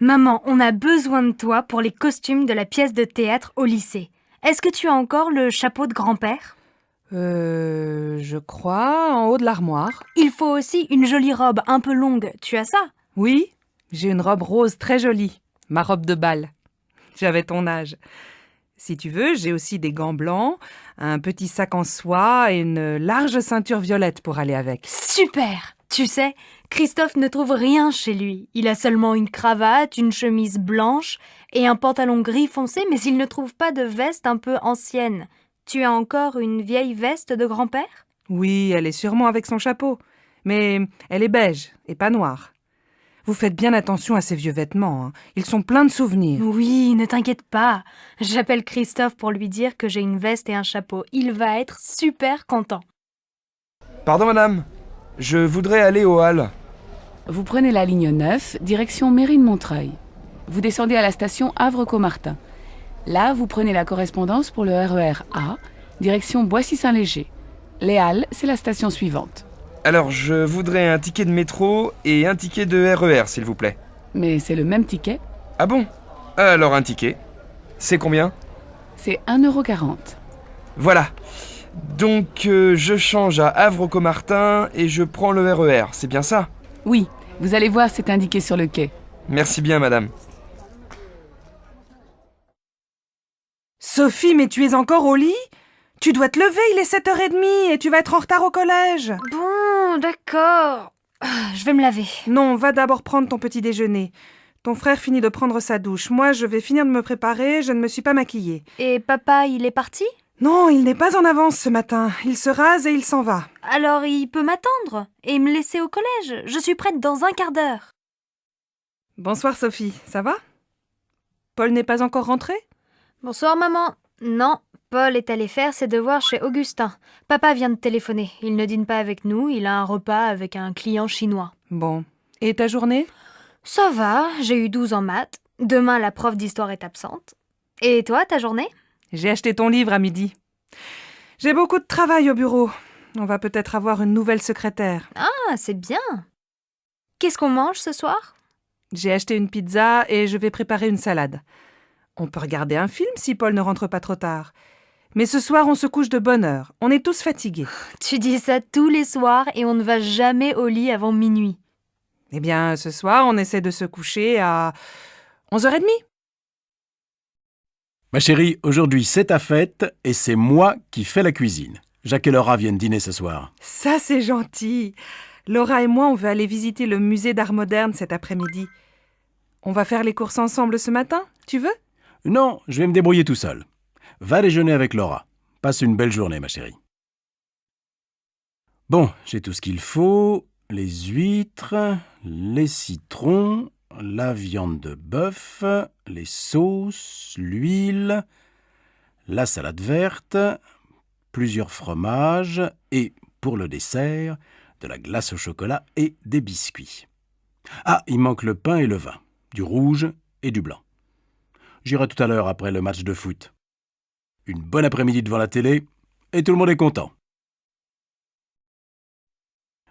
Maman, on a besoin de toi pour les costumes de la pièce de théâtre au lycée. Est-ce que tu as encore le chapeau de grand-père? Je crois, en haut de l'armoire. Il faut aussi une jolie robe un peu longue. Tu as ça? Oui, j'ai une robe rose très jolie. Ma robe de bal. J'avais ton âge. Si tu veux, j'ai aussi des gants blancs, un petit sac en soie et une large ceinture violette pour aller avec. Super! Tu sais, Christophe ne trouve rien chez lui. Il a seulement une cravate, une chemise blanche et un pantalon gris foncé, mais il ne trouve pas de veste un peu ancienne. Tu as encore une vieille veste de grand-père? Oui, elle est sûrement avec son chapeau. Mais elle est beige et pas noire. Vous faites bien attention à ces vieux vêtements, hein. Ils sont pleins de souvenirs. Oui, ne t'inquiète pas. J'appelle Christophe pour lui dire que j'ai une veste et un chapeau. Il va être super content. Pardon madame, je voudrais aller au hall. Vous prenez la ligne 9, direction Mairie de Montreuil. Vous descendez à la station Havre-Caumartin. Là, vous prenez la correspondance pour le RER A, direction Boissy-Saint-Léger. Les Halles, c'est la station suivante. Alors, je voudrais un ticket de métro et un ticket de RER, s'il vous plaît. Mais c'est le même ticket, Ah bon? Alors un ticket. C'est combien? c'est 1,40 €. Voilà. Donc, je change à Havre-Caumartin et je prends le RER, c'est bien ça? Oui, vous allez voir, c'est indiqué sur le quai. Merci bien madame. Sophie, mais tu es encore au lit? Tu dois te lever, il est 7h30 et tu vas être en retard au collège. Bon, d'accord. Je vais me laver. Non, va d'abord prendre ton petit déjeuner. Ton frère finit de prendre sa douche. Moi, je vais finir de me préparer, je ne me suis pas maquillée. Et papa, il est parti? Non, il n'est pas en avance ce matin. Il se rase et il s'en va. Alors il peut m'attendre et me laisser au collège. Je suis prête dans un quart d'heure. Bonsoir Sophie, ça va? Paul n'est pas encore rentré? Bonsoir maman. Non, Paul est allé faire ses devoirs chez Augustin. Papa vient de téléphoner. Il ne dîne pas avec nous, il a un repas avec un client chinois. Bon. Et ta journée? Ça va, j'ai eu 12 en maths. Demain, la prof d'histoire est absente. Et toi, ta journée? J'ai acheté ton livre à midi. J'ai beaucoup de travail au bureau. On va peut-être avoir une nouvelle secrétaire. Ah, c'est bien. Qu'est-ce qu'on mange ce soir? J'ai acheté une pizza et je vais préparer une salade. On peut regarder un film si Paul ne rentre pas trop tard. Mais ce soir, on se couche de bonne heure. On est tous fatigués. Tu dis ça tous les soirs et on ne va jamais au lit avant minuit. Eh bien, ce soir, on essaie de se coucher à 11h30. Ma chérie, aujourd'hui c'est ta fête et c'est moi qui fais la cuisine. Jacques et Laura viennent dîner ce soir. Ça, c'est gentil. Laura et moi, on veut aller visiter le musée d'art moderne cet après-midi. On va faire les courses ensemble ce matin, tu veux? Non, je vais me débrouiller tout seul. Va déjeuner avec Laura. Passe une belle journée, ma chérie. Bon, j'ai tout ce qu'il faut. Les huîtres, les citrons, la viande de bœuf, les sauces, l'huile, la salade verte, plusieurs fromages et, pour le dessert, de la glace au chocolat et des biscuits. Ah, il manque le pain et le vin, du rouge et du blanc. J'irai tout à l'heure après le match de foot. Une bonne après-midi devant la télé et tout le monde est content.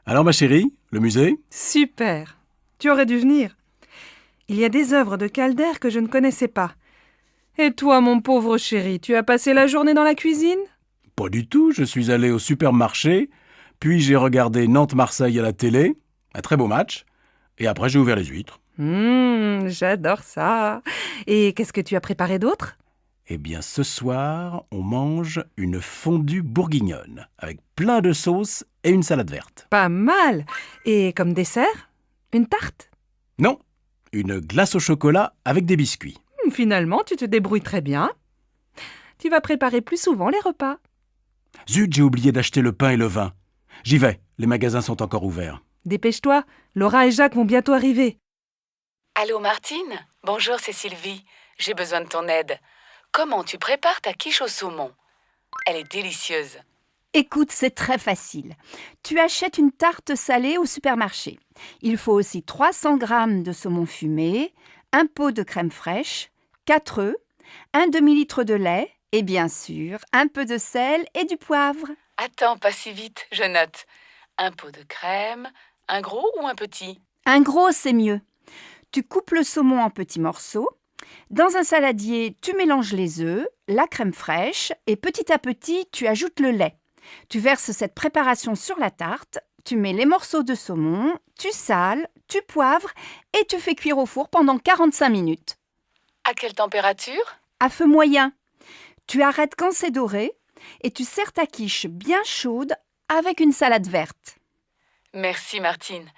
Alors ma chérie, le musée? Super. Tu aurais dû venir. Il y a des œuvres de Calder que je ne connaissais pas. Et toi, mon pauvre chéri, tu as passé la journée dans la cuisine? Pas du tout, je suis allé au supermarché, puis j'ai regardé Nantes-Marseille à la télé, un très beau match, et après j'ai ouvert les huîtres. J'adore ça. Et qu'est-ce que tu as préparé d'autre? Eh bien ce soir, on mange une fondue bourguignonne, avec plein de sauces et une salade verte. Pas mal. Et comme dessert? Une tarte? Non, une glace au chocolat avec des biscuits. Finalement, tu te débrouilles très bien. Tu vas préparer plus souvent les repas. Zut, j'ai oublié d'acheter le pain et le vin. J'y vais, les magasins sont encore ouverts. Dépêche-toi, Laura et Jacques vont bientôt arriver. Allô Martine? Bonjour, c'est Sylvie. J'ai besoin de ton aide. Comment tu prépares ta quiche au saumon? Elle est délicieuse. Écoute, c'est très facile. Tu achètes une tarte salée au supermarché. Il faut aussi 300 g de saumon fumé, un pot de crème fraîche, 4 œufs, un demi-litre de lait et bien sûr un peu de sel et du poivre. Attends, pas si vite, je note. Un pot de crème, un gros ou un petit? Un gros, c'est mieux. Tu coupes le saumon en petits morceaux. Dans un saladier, tu mélanges les œufs, la crème fraîche et petit à petit, tu ajoutes le lait. Tu verses cette préparation sur la tarte, tu mets les morceaux de saumon, tu sales, tu poivres et tu fais cuire au four pendant 45 minutes. À quelle température? À feu moyen. Tu arrêtes quand c'est doré et tu sers ta quiche bien chaude avec une salade verte. Merci Martine.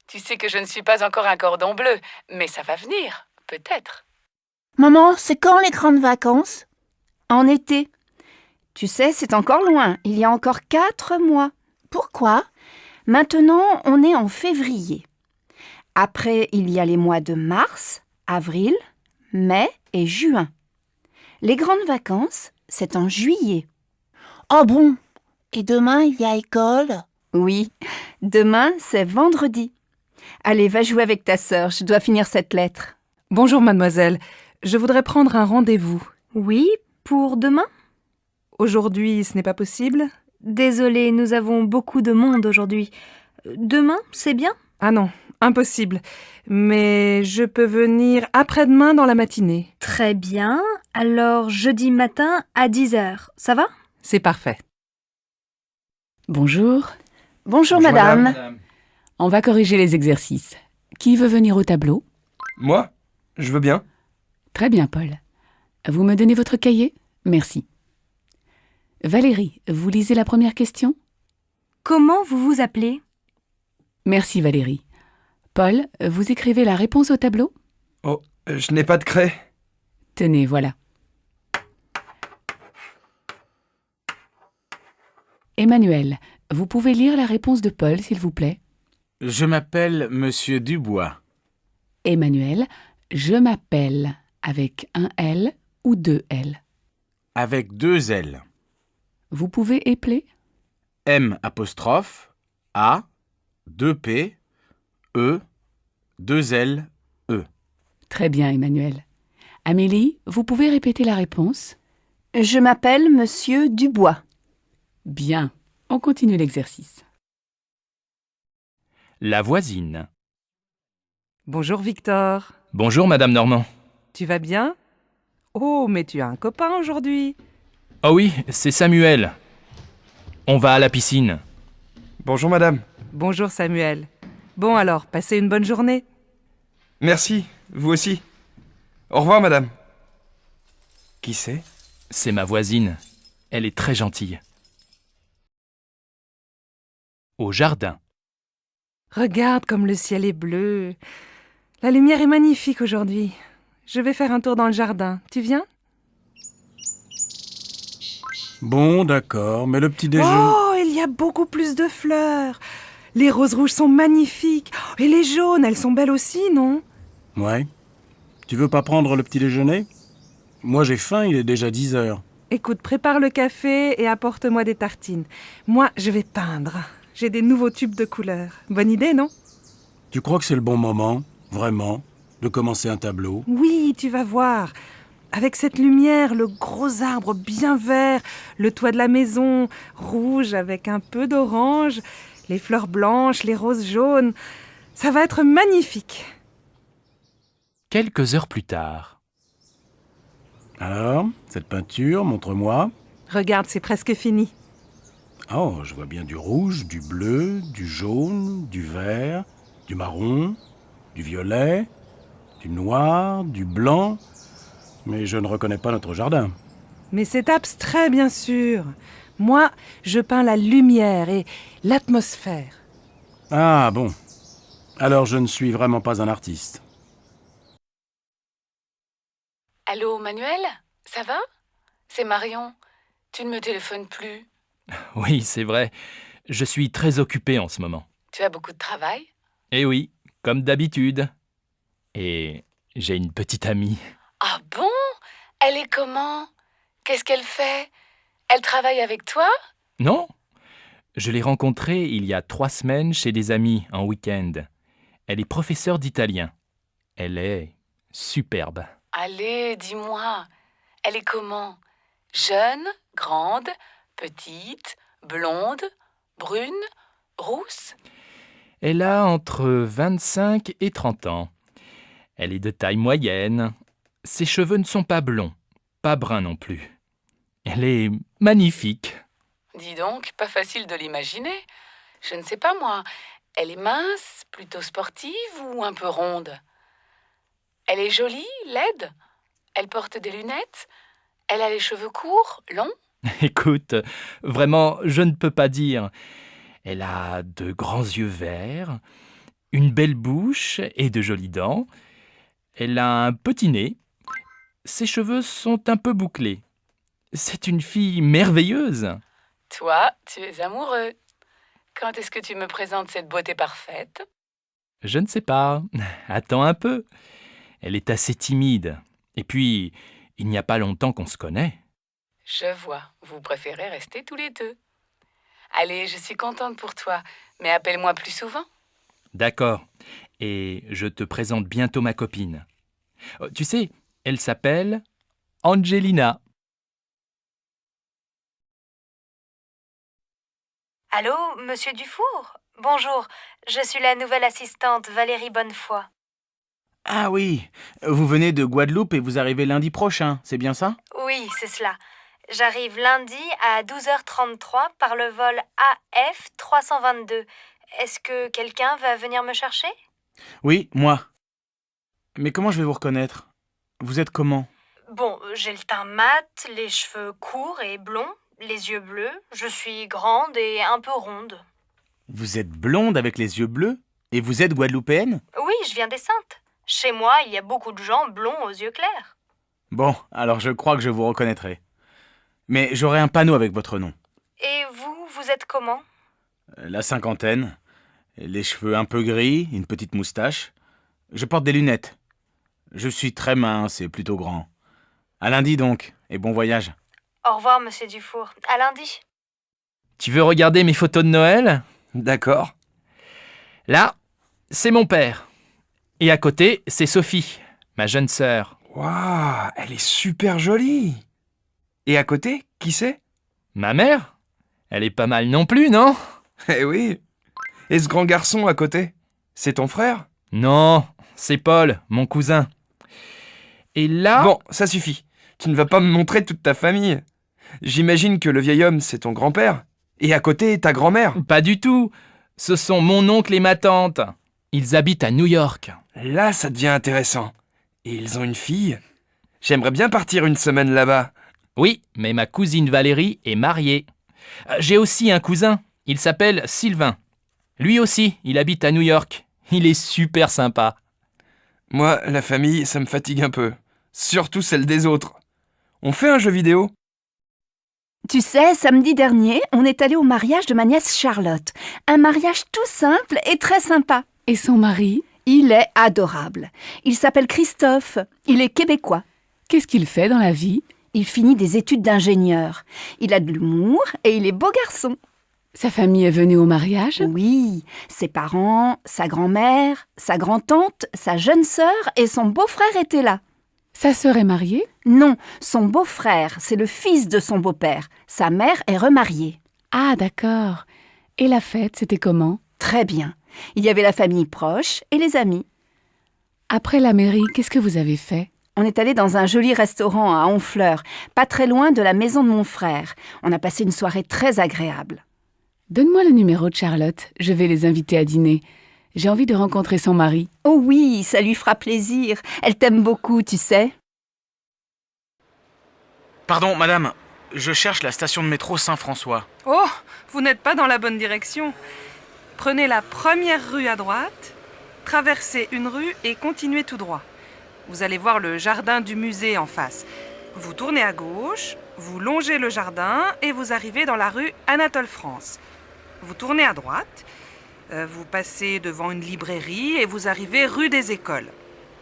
Tu sais que je ne suis pas encore un cordon bleu, mais ça va venir, peut-être. Maman, c'est quand les grandes vacances? En été. Tu sais, c'est encore loin. Il y a encore 4 mois. Pourquoi? Maintenant, on est en février. Après, il y a les mois de mars, avril, mai et juin. Les grandes vacances, c'est en juillet. Oh bon? Et demain, il y a école? Oui, demain, c'est vendredi. Allez, va jouer avec ta sœur, je dois finir cette lettre. Bonjour mademoiselle, je voudrais prendre un rendez-vous. Oui, pour demain? Aujourd'hui, ce n'est pas possible? Désolée, nous avons beaucoup de monde aujourd'hui. Demain, c'est bien? Ah non, impossible. Mais je peux venir après-demain dans la matinée. Très bien. Alors, jeudi matin à 10h, ça va? C'est parfait. Bonjour. Bonjour, Bonjour, madame. On va corriger les exercices. Qui veut venir au tableau? Moi? Je veux bien. Très bien, Paul. Vous me donnez votre cahier? Merci. Valérie, vous lisez la première question? Comment vous vous appelez? Merci Valérie. Paul, vous écrivez la réponse au tableau? Oh, je n'ai pas de craie. Tenez, voilà. Emmanuel, vous pouvez lire la réponse de Paul, s'il vous plaît? Je m'appelle Monsieur Dubois. Emmanuel, je m'appelle avec un L ou deux L. Avec 2 L. Vous pouvez épeler? M apostrophe A 2 P E 2 L E. Très bien, Emmanuel. Amélie, vous pouvez répéter la réponse? Je m'appelle Monsieur Dubois. Bien. On continue l'exercice. La voisine. Bonjour Victor. Bonjour Madame Normand. Tu vas bien? Oh, mais tu as un copain aujourd'hui. Oh oui, c'est Samuel. On va à la piscine. Bonjour madame. Bonjour Samuel. Bon alors, passez une bonne journée. Merci, vous aussi. Au revoir madame. Qui c'est? C'est ma voisine. Elle est très gentille. Au jardin. Regarde comme le ciel est bleu. La lumière est magnifique aujourd'hui. Je vais faire un tour dans le jardin. Tu viens? Bon, d'accord, mais le petit déjeuner... Oh, il y a beaucoup plus de fleurs. Les roses rouges sont magnifiques. Et les jaunes, elles sont belles aussi, non? Ouais. Tu veux pas prendre le petit déjeuner? Moi j'ai faim, il est déjà 10 heures. Écoute, prépare le café et apporte-moi des tartines. Moi, je vais peindre. J'ai des nouveaux tubes de couleurs. Bonne idée, non? Tu crois que c'est le bon moment, vraiment, de commencer un tableau? Oui, tu vas voir. Avec cette lumière, le gros arbre bien vert, le toit de la maison rouge avec un peu d'orange, les fleurs blanches, les roses jaunes. Ça va être magnifique. Quelques heures plus tard. Alors, cette peinture, montre-moi. Regarde, c'est presque fini. Oh, je vois bien du rouge, du bleu, du jaune, du vert, du marron, du violet, du noir, du blanc. Mais je ne reconnais pas notre jardin. Mais c'est abstrait, bien sûr. Moi, je peins la lumière et l'atmosphère. Ah bon. Alors je ne suis vraiment pas un artiste. Allô, Manuel? Ça va? C'est Marion. Tu ne me téléphones plus. Oui, c'est vrai. Je suis très occupé en ce moment. Tu as beaucoup de travail? Eh oui, comme d'habitude. Et j'ai une petite amie. Ah bon? Elle est comment? Qu'est-ce qu'elle fait? Elle travaille avec toi? Non, je l'ai rencontrée il y a 3 semaines chez des amis en week-end. Elle est professeure d'italien. Elle est superbe. Allez, dis-moi. Elle est comment? Jeune, grande, petite, blonde, brune, rousse? Elle a entre 25 et 30 ans. Elle est de taille moyenne. Ses cheveux ne sont pas blonds, pas bruns non plus. Elle est magnifique. Dis donc, pas facile de l'imaginer. Je ne sais pas moi. Elle est mince, plutôt sportive ou un peu ronde? Elle est jolie, laide? Elle porte des lunettes? Elle a les cheveux courts, longs? Écoute, vraiment, je ne peux pas dire. Elle a de grands yeux verts, une belle bouche et de jolies dents. Elle a un petit nez. Ses cheveux sont un peu bouclés. C'est une fille merveilleuse. Toi, tu es amoureux. Quand est-ce que tu me présentes cette beauté parfaite? Je ne sais pas. Attends un peu. Elle est assez timide. Et puis, il n'y a pas longtemps qu'on se connaît. Je vois, vous préférez rester tous les deux. Allez, je suis contente pour toi, mais appelle-moi plus souvent. D'accord. Et je te présente bientôt ma copine. Tu sais, elle s'appelle Angelina. Allô, monsieur Dufour? Bonjour, je suis la nouvelle assistante Valérie Bonnefoy. Ah oui, vous venez de Guadeloupe et vous arrivez lundi prochain, c'est bien ça? Oui, c'est cela. J'arrive lundi à 12h33 par le vol AF 322. Est-ce que quelqu'un va venir me chercher? Oui, moi. Mais comment je vais vous reconnaître? Vous êtes comment? Bon, j'ai le teint mat, les cheveux courts et blonds, les yeux bleus. Je suis grande et un peu ronde. Vous êtes blonde avec les yeux bleus? Et vous êtes guadeloupéenne? Oui, je viens des Saintes. Chez moi, il y a beaucoup de gens blonds aux yeux clairs. Bon, alors je crois que je vous reconnaîtrai. Mais j'aurai un panneau avec votre nom. Et vous êtes comment? La cinquantaine, les cheveux un peu gris, une petite moustache. Je porte des lunettes. Je suis très mince et plutôt grand. À lundi donc, et bon voyage. Au revoir, monsieur Dufour. À lundi. Tu veux regarder mes photos de Noël? D'accord. Là, c'est mon père. Et à côté, c'est Sophie, ma jeune sœur. Waouh, elle est super jolie. Et à côté, qui c'est? Ma mère? Elle est pas mal non plus, non? Eh oui. Et ce grand garçon à côté, c'est ton frère? Non, c'est Paul, mon cousin. Et là... Bon, ça suffit. Tu ne vas pas me montrer toute ta famille. J'imagine que le vieil homme, c'est ton grand-père. Et à côté, ta grand-mère. Pas du tout. Ce sont mon oncle et ma tante. Ils habitent à New York. Là, ça devient intéressant. Et ils ont une fille? J'aimerais bien partir une semaine là-bas. Oui, mais ma cousine Valérie est mariée. J'ai aussi un cousin. Il s'appelle Sylvain. Lui aussi, il habite à New York. Il est super sympa. Moi, la famille, ça me fatigue un peu. Surtout celle des autres. On fait un jeu vidéo? Tu sais, samedi dernier, on est allé au mariage de ma nièce Charlotte. Un mariage tout simple et très sympa. Et son mari? Il est adorable. Il s'appelle Christophe. Il est québécois. Qu'est-ce qu'il fait dans la vie? Il finit des études d'ingénieur. Il a de l'humour et il est beau garçon. Sa famille est venue au mariage? Oui, ses parents, sa grand-mère, sa grand-tante, sa jeune sœur et son beau-frère étaient là. Sa sœur est mariée? Non, son beau-frère, c'est le fils de son beau-père. Sa mère est remariée. Ah, d'accord. Et la fête, c'était comment? Très bien. Il y avait la famille proche et les amis. Après la mairie, qu'est-ce que vous avez fait? On est allé dans un joli restaurant à Honfleur, pas très loin de la maison de mon frère. On a passé une soirée très agréable. Donne-moi le numéro de Charlotte, je vais les inviter à dîner. J'ai envie de rencontrer son mari. Oh oui, ça lui fera plaisir. Elle t'aime beaucoup, tu sais. Pardon, madame, je cherche la station de métro Saint-François. Oh, vous n'êtes pas dans la bonne direction. Prenez la première rue à droite, traversez une rue et continuez tout droit. Vous allez voir le jardin du musée en face. Vous tournez à gauche, vous longez le jardin et vous arrivez dans la rue Anatole France. Vous tournez à droite, vous passez devant une librairie et vous arrivez rue des Écoles.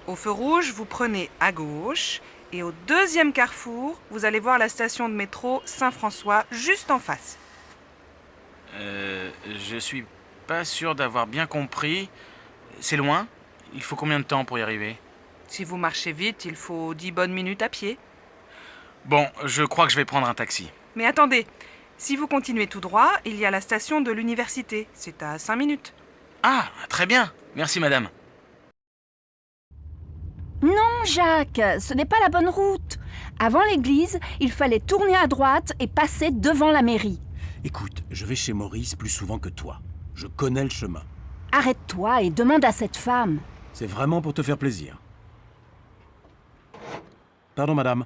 Au feu rouge, vous prenez à gauche et au deuxième carrefour, vous allez voir la station de métro Saint-François juste en face. Je suis pas sûr d'avoir bien compris. C'est loin? Il faut combien de temps pour y arriver? Si vous marchez vite, il faut 10 bonnes minutes à pied. Bon, je crois que je vais prendre un taxi. Mais attendez, si vous continuez tout droit, il y a la station de l'université. C'est à 5 minutes. Ah, très bien. Merci, madame. Jacques, ce n'est pas la bonne route. Avant l'église, il fallait tourner à droite et passer devant la mairie. Écoute, je vais chez Maurice plus souvent que toi. Je connais le chemin. Arrête-toi et demande à cette femme. C'est vraiment pour te faire plaisir. Pardon, madame.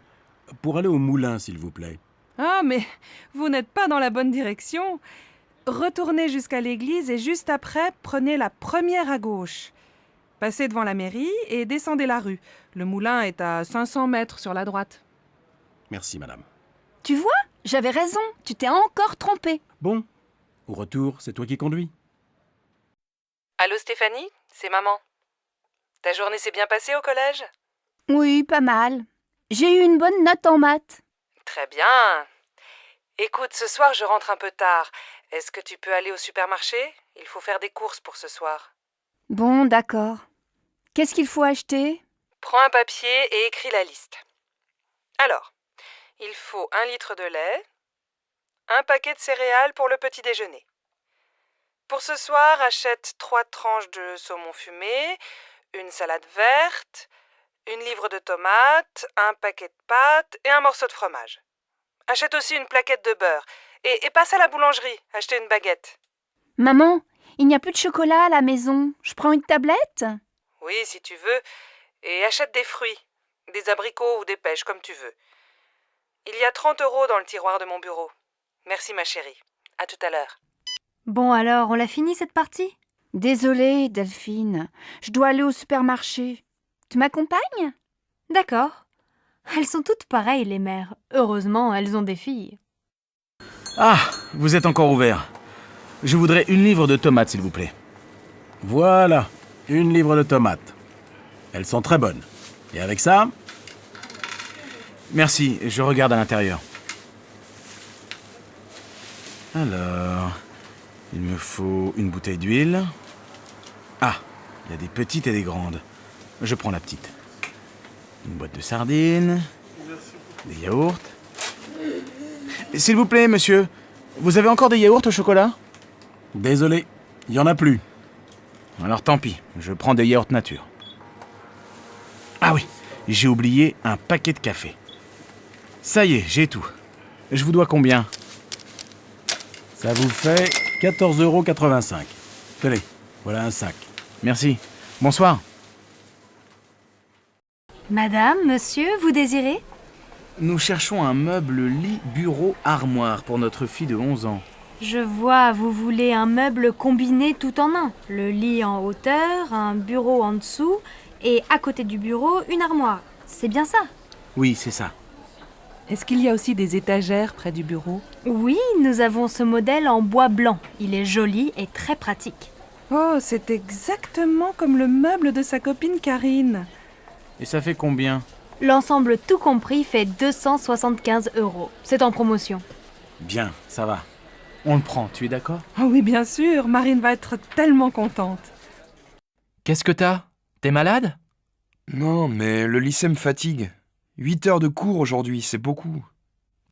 Pour aller au moulin, s'il vous plaît. Ah, mais vous n'êtes pas dans la bonne direction. Retournez jusqu'à l'église et juste après, prenez la première à gauche. Passez devant la mairie et descendez la rue. Le moulin est à 500 mètres sur la droite. Merci, madame. Tu vois, j'avais raison, tu t'es encore trompée. Bon, au retour, c'est toi qui conduis. Allô Stéphanie, c'est maman. Ta journée s'est bien passée au collège? Oui, pas mal. J'ai eu une bonne note en maths. Très bien. Écoute, ce soir je rentre un peu tard. Est-ce que tu peux aller au supermarché? Il faut faire des courses pour ce soir. Bon, d'accord. Qu'est-ce qu'il faut acheter? Prends un papier et écris la liste. Alors, il faut 1 litre de lait, un paquet de céréales pour le petit déjeuner. Pour ce soir, achète 3 tranches de saumon fumé, une salade verte, une livre de tomates, un paquet de pâtes et un morceau de fromage. Achète aussi une plaquette de beurre et passe à la boulangerie, acheter une baguette. Maman, il n'y a plus de chocolat à la maison. Je prends une tablette? Oui, si tu veux, et achète des fruits, des abricots ou des pêches, comme tu veux. Il y a 30 € dans le tiroir de mon bureau. Merci ma chérie. À tout à l'heure. Bon alors, on l'a fini cette partie? Désolée, Delphine. Je dois aller au supermarché. Tu m'accompagnes? D'accord. Elles sont toutes pareilles, les mères. Heureusement, elles ont des filles. Ah, vous êtes encore ouvert. Je voudrais 1 livre de tomates, s'il vous plaît. Voilà, 1 livre de tomates. Elles sont très bonnes. Et avec ça, Merci, je regarde à l'intérieur. Alors, il me faut une bouteille d'huile. Ah, il y a des petites et des grandes. Je prends la petite. Une boîte de sardines. Des yaourts. S'il vous plaît, monsieur, vous avez encore des yaourts au chocolat? désolé, il n'y en a plus. Alors tant pis, je prends des yaourts nature. Ah oui, j'ai oublié un paquet de café. Ça y est, j'ai tout. Je vous dois combien? Ça vous fait 14,85 €. Tenez, voilà un sac. Merci. Bonsoir. Madame, monsieur, vous désirez? Nous cherchons un meuble lit, bureau, armoire pour notre fille de 11 ans. Je vois, vous voulez un meuble combiné tout en un. Le lit en hauteur, un bureau en dessous, et à côté du bureau, une armoire. C'est bien ça? Oui, c'est ça. Est-ce qu'il y a aussi des étagères près du bureau? Oui, nous avons ce modèle en bois blanc. Il est joli et très pratique. Oh, c'est exactement comme le meuble de sa copine Karine. Et ça fait combien? L'ensemble tout compris fait 275 €. C'est en promotion. Bien, ça va. On le prend, tu es d'accord? Oh oui, bien sûr, Marine va être tellement contente. Qu'est-ce que t'as? T'es malade? Non, mais le lycée me fatigue. 8 heures de cours aujourd'hui, c'est beaucoup.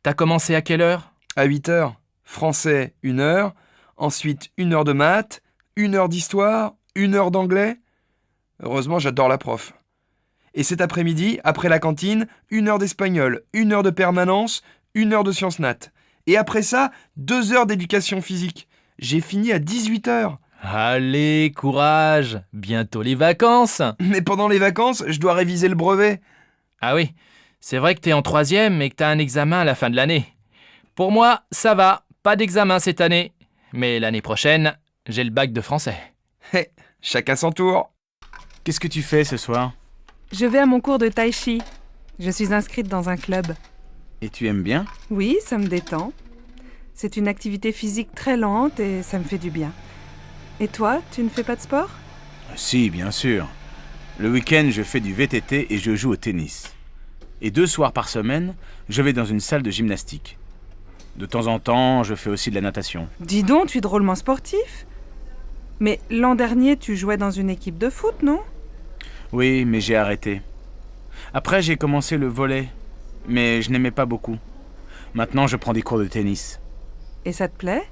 T'as commencé à quelle heure? À 8 heures, français 1 heure, ensuite 1 heure de maths, 1 heure d'histoire, 1 heure d'anglais. Heureusement, j'adore la prof. Et cet après-midi, après la cantine, 1 heure d'espagnol, 1 heure de permanence, 1 heure de sciences nat. Et après ça, 2 heures d'éducation physique. J'ai fini à 18 heures. Allez, courage! Bientôt les vacances! Mais pendant les vacances, je dois réviser le brevet. Ah oui, c'est vrai que t'es en 3e et que t'as un examen à la fin de l'année. Pour moi, ça va, pas d'examen cette année. Mais l'année prochaine, j'ai le bac de français. Hé, chacun son tour. Qu'est-ce que tu fais ce soir? Je vais à mon cours de tai chi. Je suis inscrite dans un club. Et tu aimes bien? Oui, ça me détend. C'est une activité physique très lente et ça me fait du bien. Et toi, tu ne fais pas de sport? Si, bien sûr. Le week-end, je fais du VTT et je joue au tennis. Et 2 soirs par semaine, je vais dans une salle de gymnastique. De temps en temps, je fais aussi de la natation. Dis donc, tu es drôlement sportif. Mais l'an dernier, tu jouais dans une équipe de foot, non? Oui, mais j'ai arrêté. Après, j'ai commencé le volley, mais je n'aimais pas beaucoup. Maintenant, je prends des cours de tennis. Et ça te plaît?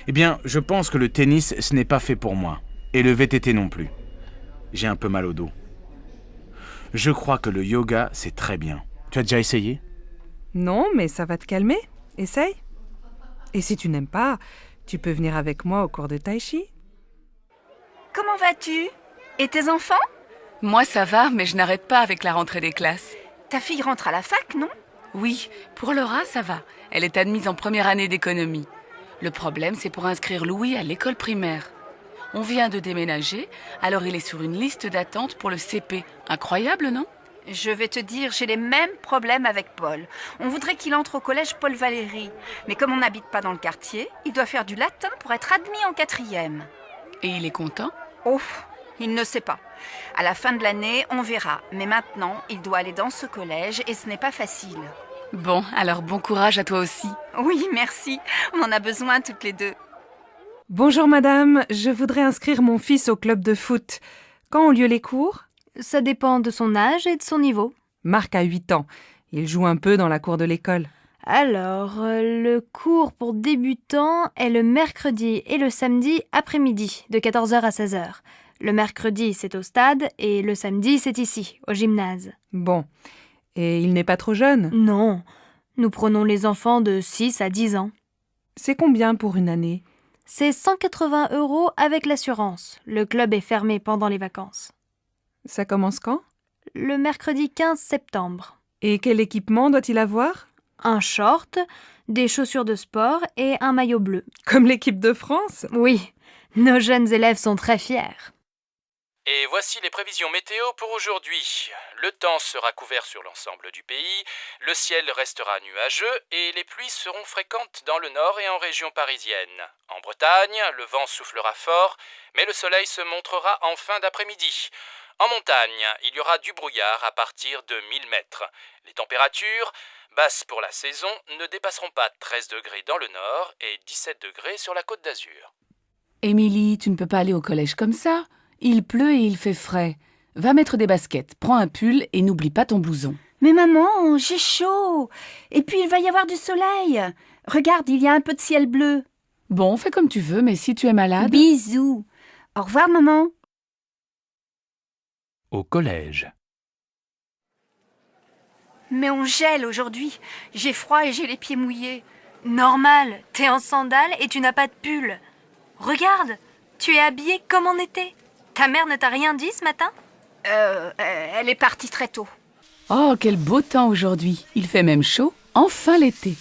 Eh bien, je pense que le tennis, ce n'est pas fait pour moi. Et le VTT non plus. J'ai un peu mal au dos. Je crois que le yoga, c'est très bien. Tu as déjà essayé? Non, mais ça va te calmer. Essaye. Et si tu n'aimes pas, tu peux venir avec moi au cours de tai chi. Comment vas-tu? Et tes enfants? Moi, ça va, mais je n'arrête pas avec la rentrée des classes. Ta fille rentre à la fac, non? Oui, pour Laura, ça va. Elle est admise en première année d'économie. Le problème, c'est pour inscrire Louis à l'école primaire. On vient de déménager, alors il est sur une liste d'attente pour le CP. Incroyable, non? Je vais te dire, j'ai les mêmes problèmes avec Paul. On voudrait qu'il entre au collège Paul Valéry. Mais comme on n'habite pas dans le quartier, il doit faire du latin pour être admis en 4e. Et il est content? Oh, il ne sait pas. À la fin de l'année, on verra. Mais maintenant, il doit aller dans ce collège et ce n'est pas facile. Bon, alors bon courage à toi aussi. Oui, merci. On en a besoin toutes les deux. Bonjour madame, je voudrais inscrire mon fils au club de foot. Quand ont lieu les cours? Ça dépend de son âge et de son niveau. Marc a 8 ans. Il joue un peu dans la cour de l'école. Alors, le cours pour débutants est le mercredi et le samedi après-midi, de 14h à 16h. Le mercredi, c'est au stade et le samedi, c'est ici, au gymnase. Bon. Et il n'est pas trop jeune? Non, nous prenons les enfants de 6 à 10 ans. C'est combien pour une année? C'est 180 € avec l'assurance. Le club est fermé pendant les vacances. Ça commence quand? Le mercredi 15 septembre. Et quel équipement doit-il avoir? Un short, des chaussures de sport et un maillot bleu. Comme l'équipe de France? Oui, nos jeunes élèves sont très fiers. Et voici les prévisions météo pour aujourd'hui. Le temps sera couvert sur l'ensemble du pays, le ciel restera nuageux et les pluies seront fréquentes dans le nord et en région parisienne. En Bretagne, le vent soufflera fort, mais le soleil se montrera en fin d'après-midi. En montagne, il y aura du brouillard à partir de 1000 mètres. Les températures, basses pour la saison, ne dépasseront pas 13 degrés dans le nord et 17 degrés sur la Côte d'Azur. Émilie, tu ne peux pas aller au collège comme ça. Il pleut et il fait frais. Va mettre des baskets, prends un pull et n'oublie pas ton blouson. Mais maman, j'ai chaud. Et puis il va y avoir du soleil. Regarde, il y a un peu de ciel bleu. Bon, fais comme tu veux, mais si tu es malade... Bisous. Au revoir, maman. Au collège. Mais on gèle aujourd'hui. J'ai froid et j'ai les pieds mouillés. Normal, t'es en sandales et tu n'as pas de pull. Regarde, tu es habillée comme en été. Ta mère ne t'a rien dit ce matin? Elle est partie très tôt. Oh, quel beau temps aujourd'hui. Il fait même chaud. Enfin l'été.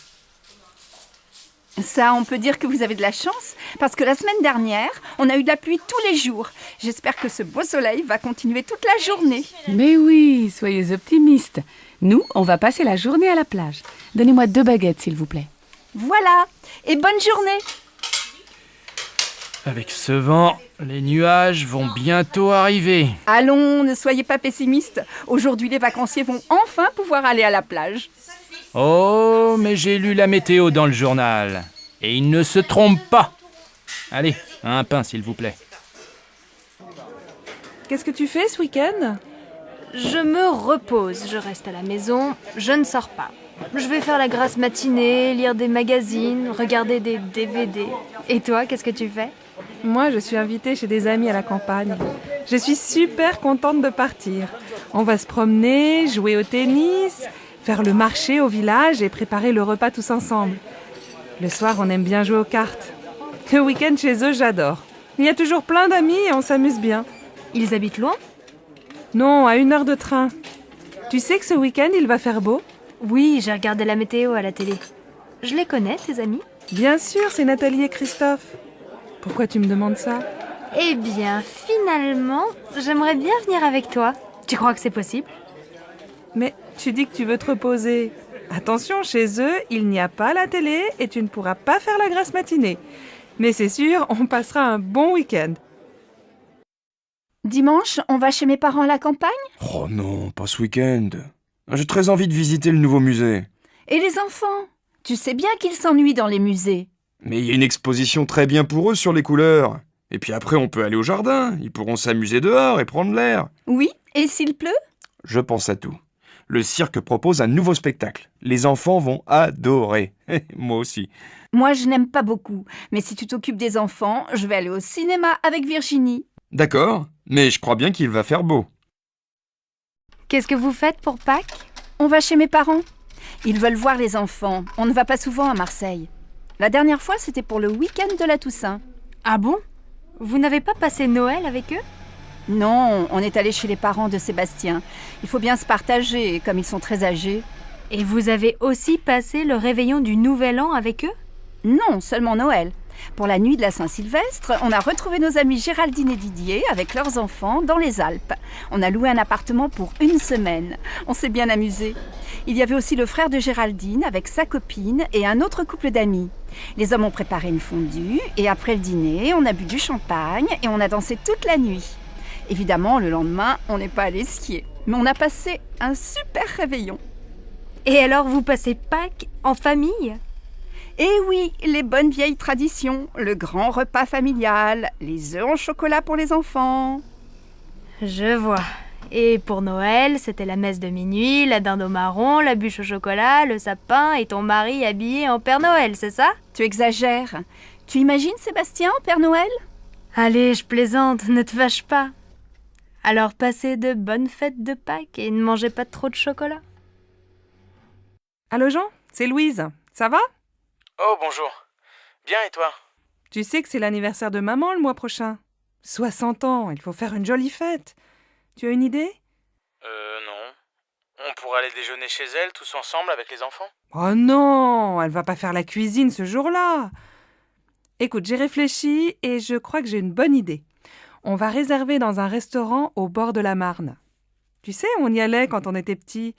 Ça, on peut dire que vous avez de la chance, parce que la semaine dernière, on a eu de la pluie tous les jours. J'espère que ce beau soleil va continuer toute la journée. Mais oui, soyez optimistes. Nous, on va passer la journée à la plage. Donnez-moi 2 baguettes, s'il vous plaît. Voilà, et bonne journée. Avec ce vent, les nuages vont bientôt arriver. Allons, ne soyez pas pessimistes. Aujourd'hui, les vacanciers vont enfin pouvoir aller à la plage. Oh, mais j'ai lu la météo dans le journal. Et il ne se trompe pas. Allez, un pain, s'il vous plaît. Qu'est-ce que tu fais ce week-end? Je me repose, je reste à la maison, je ne sors pas. Je vais faire la grasse matinée, lire des magazines, regarder des DVD. Et toi, qu'est-ce que tu fais? Moi, je suis invitée chez des amis à la campagne. Je suis super contente de partir. On va se promener, jouer au tennis, faire le marché au village et préparer le repas tous ensemble. Le soir, on aime bien jouer aux cartes. Le week-end chez eux, j'adore. Il y a toujours plein d'amis et on s'amuse bien. Ils habitent loin? Non, à 1 heure de train. Tu sais que ce week-end, il va faire beau? Oui, j'ai regardé la météo à la télé. Je les connais, tes amis? Bien sûr, c'est Nathalie et Christophe. Pourquoi tu me demandes ça? Eh bien, finalement, j'aimerais bien venir avec toi. Tu crois que c'est possible? Mais tu dis que tu veux te reposer. Attention, chez eux, il n'y a pas la télé et tu ne pourras pas faire la grasse matinée. Mais c'est sûr, on passera un bon week-end. Dimanche, on va chez mes parents à la campagne? Oh non, pas ce week-end. J'ai très envie de visiter le nouveau musée. Et les enfants? Tu sais bien qu'ils s'ennuient dans les musées. Mais il y a une exposition très bien pour eux sur les couleurs. Et puis après, on peut aller au jardin. Ils pourront s'amuser dehors et prendre l'air. Oui, et s'il pleut? Je pense à tout. Le cirque propose un nouveau spectacle. Les enfants vont adorer. Moi aussi. Moi, je n'aime pas beaucoup. Mais si tu t'occupes des enfants, je vais aller au cinéma avec Virginie. D'accord, mais je crois bien qu'il va faire beau. Qu'est-ce que vous faites pour Pâques? On va chez mes parents. Ils veulent voir les enfants. On ne va pas souvent à Marseille. La dernière fois, c'était pour le week-end de la Toussaint. Ah bon? Vous n'avez pas passé Noël avec eux? Non, on est allé chez les parents de Sébastien. Il faut bien se partager, comme ils sont très âgés. Et vous avez aussi passé le réveillon du Nouvel An avec eux? Non, seulement Noël. Pour la nuit de la Saint-Sylvestre, on a retrouvé nos amis Géraldine et Didier avec leurs enfants dans les Alpes. On a loué un appartement pour 1 semaine. On s'est bien amusé. Il y avait aussi le frère de Géraldine avec sa copine et un autre couple d'amis. Les hommes ont préparé une fondue et après le dîner, on a bu du champagne et on a dansé toute la nuit. Évidemment, le lendemain, on n'est pas allé skier. Mais on a passé un super réveillon. Et alors vous passez Pâques en famille? Et oui, les bonnes vieilles traditions, le grand repas familial, les œufs en chocolat pour les enfants. Je vois. Et pour Noël, c'était la messe de minuit, la dinde au marron, la bûche au chocolat, le sapin et ton mari habillé en Père Noël, c'est ça? Tu exagères. Tu imagines Sébastien en Père Noël? Allez, je plaisante, ne te fâche pas. Alors passez de bonnes fêtes de Pâques et ne mangez pas trop de chocolat. Allô Jean, c'est Louise. Ça va? Oh, bonjour. Bien, et toi? Tu sais que c'est l'anniversaire de maman le mois prochain. 60 ans, il faut faire une jolie fête. Tu as une idée? Non. On pourrait aller déjeuner chez elle, tous ensemble, avec les enfants? Oh non, elle va pas faire la cuisine ce jour-là. Écoute, j'ai réfléchi et je crois que j'ai une bonne idée. On va réserver dans un restaurant au bord de la Marne. Tu sais, on y allait quand on était petits.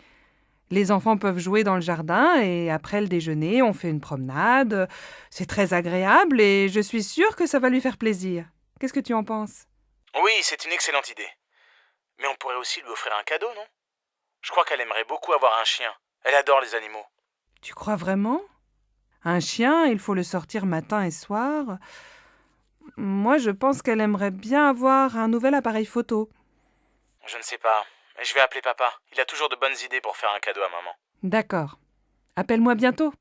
Les enfants peuvent jouer dans le jardin et après le déjeuner, on fait une promenade. C'est très agréable et je suis sûre que ça va lui faire plaisir. Qu'est-ce que tu en penses? Oui, c'est une excellente idée. Mais on pourrait aussi lui offrir un cadeau, non? Je crois qu'elle aimerait beaucoup avoir un chien. Elle adore les animaux. Tu crois vraiment? Un chien, il faut le sortir matin et soir. Moi, je pense qu'elle aimerait bien avoir un nouvel appareil photo. Je ne sais pas. Je vais appeler papa. Il a toujours de bonnes idées pour faire un cadeau à maman. D'accord. Appelle-moi bientôt.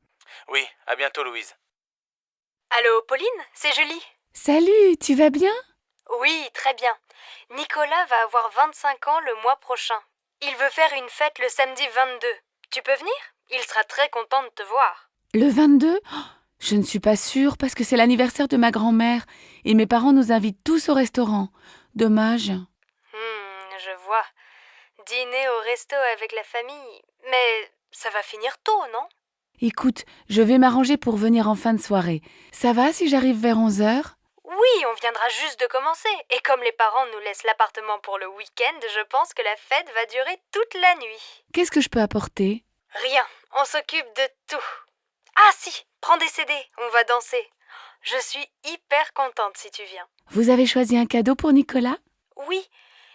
Oui, à bientôt, Louise. Allô, Pauline, c'est Julie. Salut, tu vas bien? Oui, très bien. Nicolas va avoir 25 ans le mois prochain. Il veut faire une fête le samedi 22. Tu peux venir? Il sera très content de te voir. Le 22? Oh, je ne suis pas sûre parce que c'est l'anniversaire de ma grand-mère et mes parents nous invitent tous au restaurant. Dommage. Je vois. Dîner au resto avec la famille. Mais ça va finir tôt, non? Écoute, je vais m'arranger pour venir en fin de soirée. Ça va si j'arrive vers 11h? Oui, on viendra juste de commencer. Et comme les parents nous laissent l'appartement pour le week-end, je pense que la fête va durer toute la nuit. Qu'est-ce que je peux apporter? Rien, on s'occupe de tout. Ah si, prends des CD, on va danser. Je suis hyper contente si tu viens. Vous avez choisi un cadeau pour Nicolas? Oui,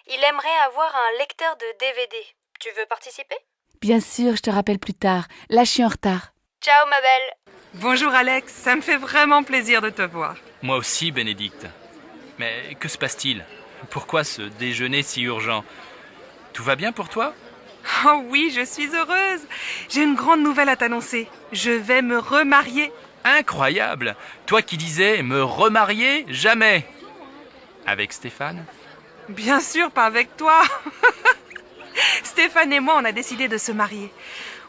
il aimerait avoir un lecteur de DVD. Tu veux participer? Bien sûr, je te rappelle plus tard. Là, je suis en retard. Ciao ma belle. Bonjour Alex, ça me fait vraiment plaisir de te voir. Moi aussi, Bénédicte. Mais que se passe-t-il? Pourquoi ce déjeuner si urgent? Tout va bien pour toi? Oh oui, je suis heureuse. J'ai une grande nouvelle à t'annoncer. Je vais me remarier. Incroyable! Toi qui disais me remarier jamais! Avec Stéphane? Bien sûr, pas avec toi. Stéphane et moi, on a décidé de se marier.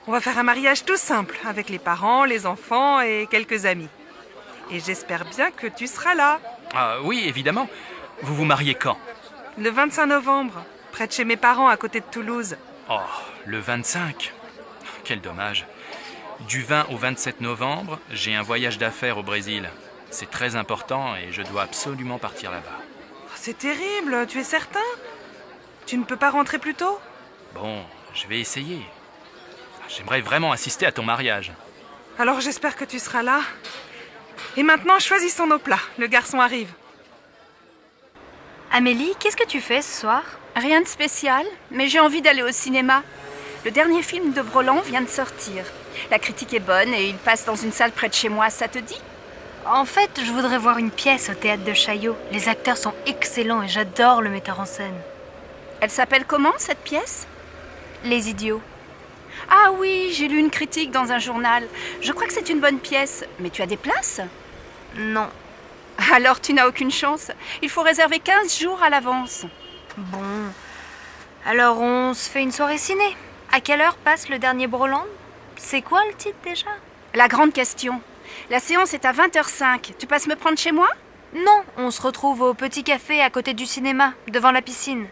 On va faire un mariage tout simple, avec les parents, les enfants et quelques amis. Et j'espère bien que tu seras là. Ah oui, évidemment. Vous vous mariez quand? Le 25 novembre, près de chez mes parents, à côté de Toulouse. Oh, le 25. Quel dommage. Du 20 au 27 novembre, j'ai un voyage d'affaires au Brésil. C'est très important et je dois absolument partir là-bas. Oh, c'est terrible, tu es certain? Tu ne peux pas rentrer plus tôt? Bon, je vais essayer. J'aimerais vraiment assister à ton mariage. Alors j'espère que tu seras là. Et maintenant, choisissons nos plats. Le garçon arrive. Amélie, qu'est-ce que tu fais ce soir? Rien de spécial, mais j'ai envie d'aller au cinéma. Le dernier film de Broland vient de sortir. La critique est bonne et il passe dans une salle près de chez moi, ça te dit? En fait, je voudrais voir une pièce au théâtre de Chaillot. Les acteurs sont excellents et j'adore le metteur en scène. Elle s'appelle comment, cette pièce? Les Idiots. Ah oui, j'ai lu une critique dans un journal. Je crois que c'est une bonne pièce. Mais tu as des places? Non. Alors tu n'as aucune chance. Il faut réserver 15 jours à l'avance. Bon. Alors on se fait une soirée ciné. À quelle heure passe le dernier Broland? C'est quoi le titre déjà? La grande question. La séance est à 20h05. Tu passes me prendre chez moi? Non, on se retrouve au petit café à côté du cinéma, devant la piscine.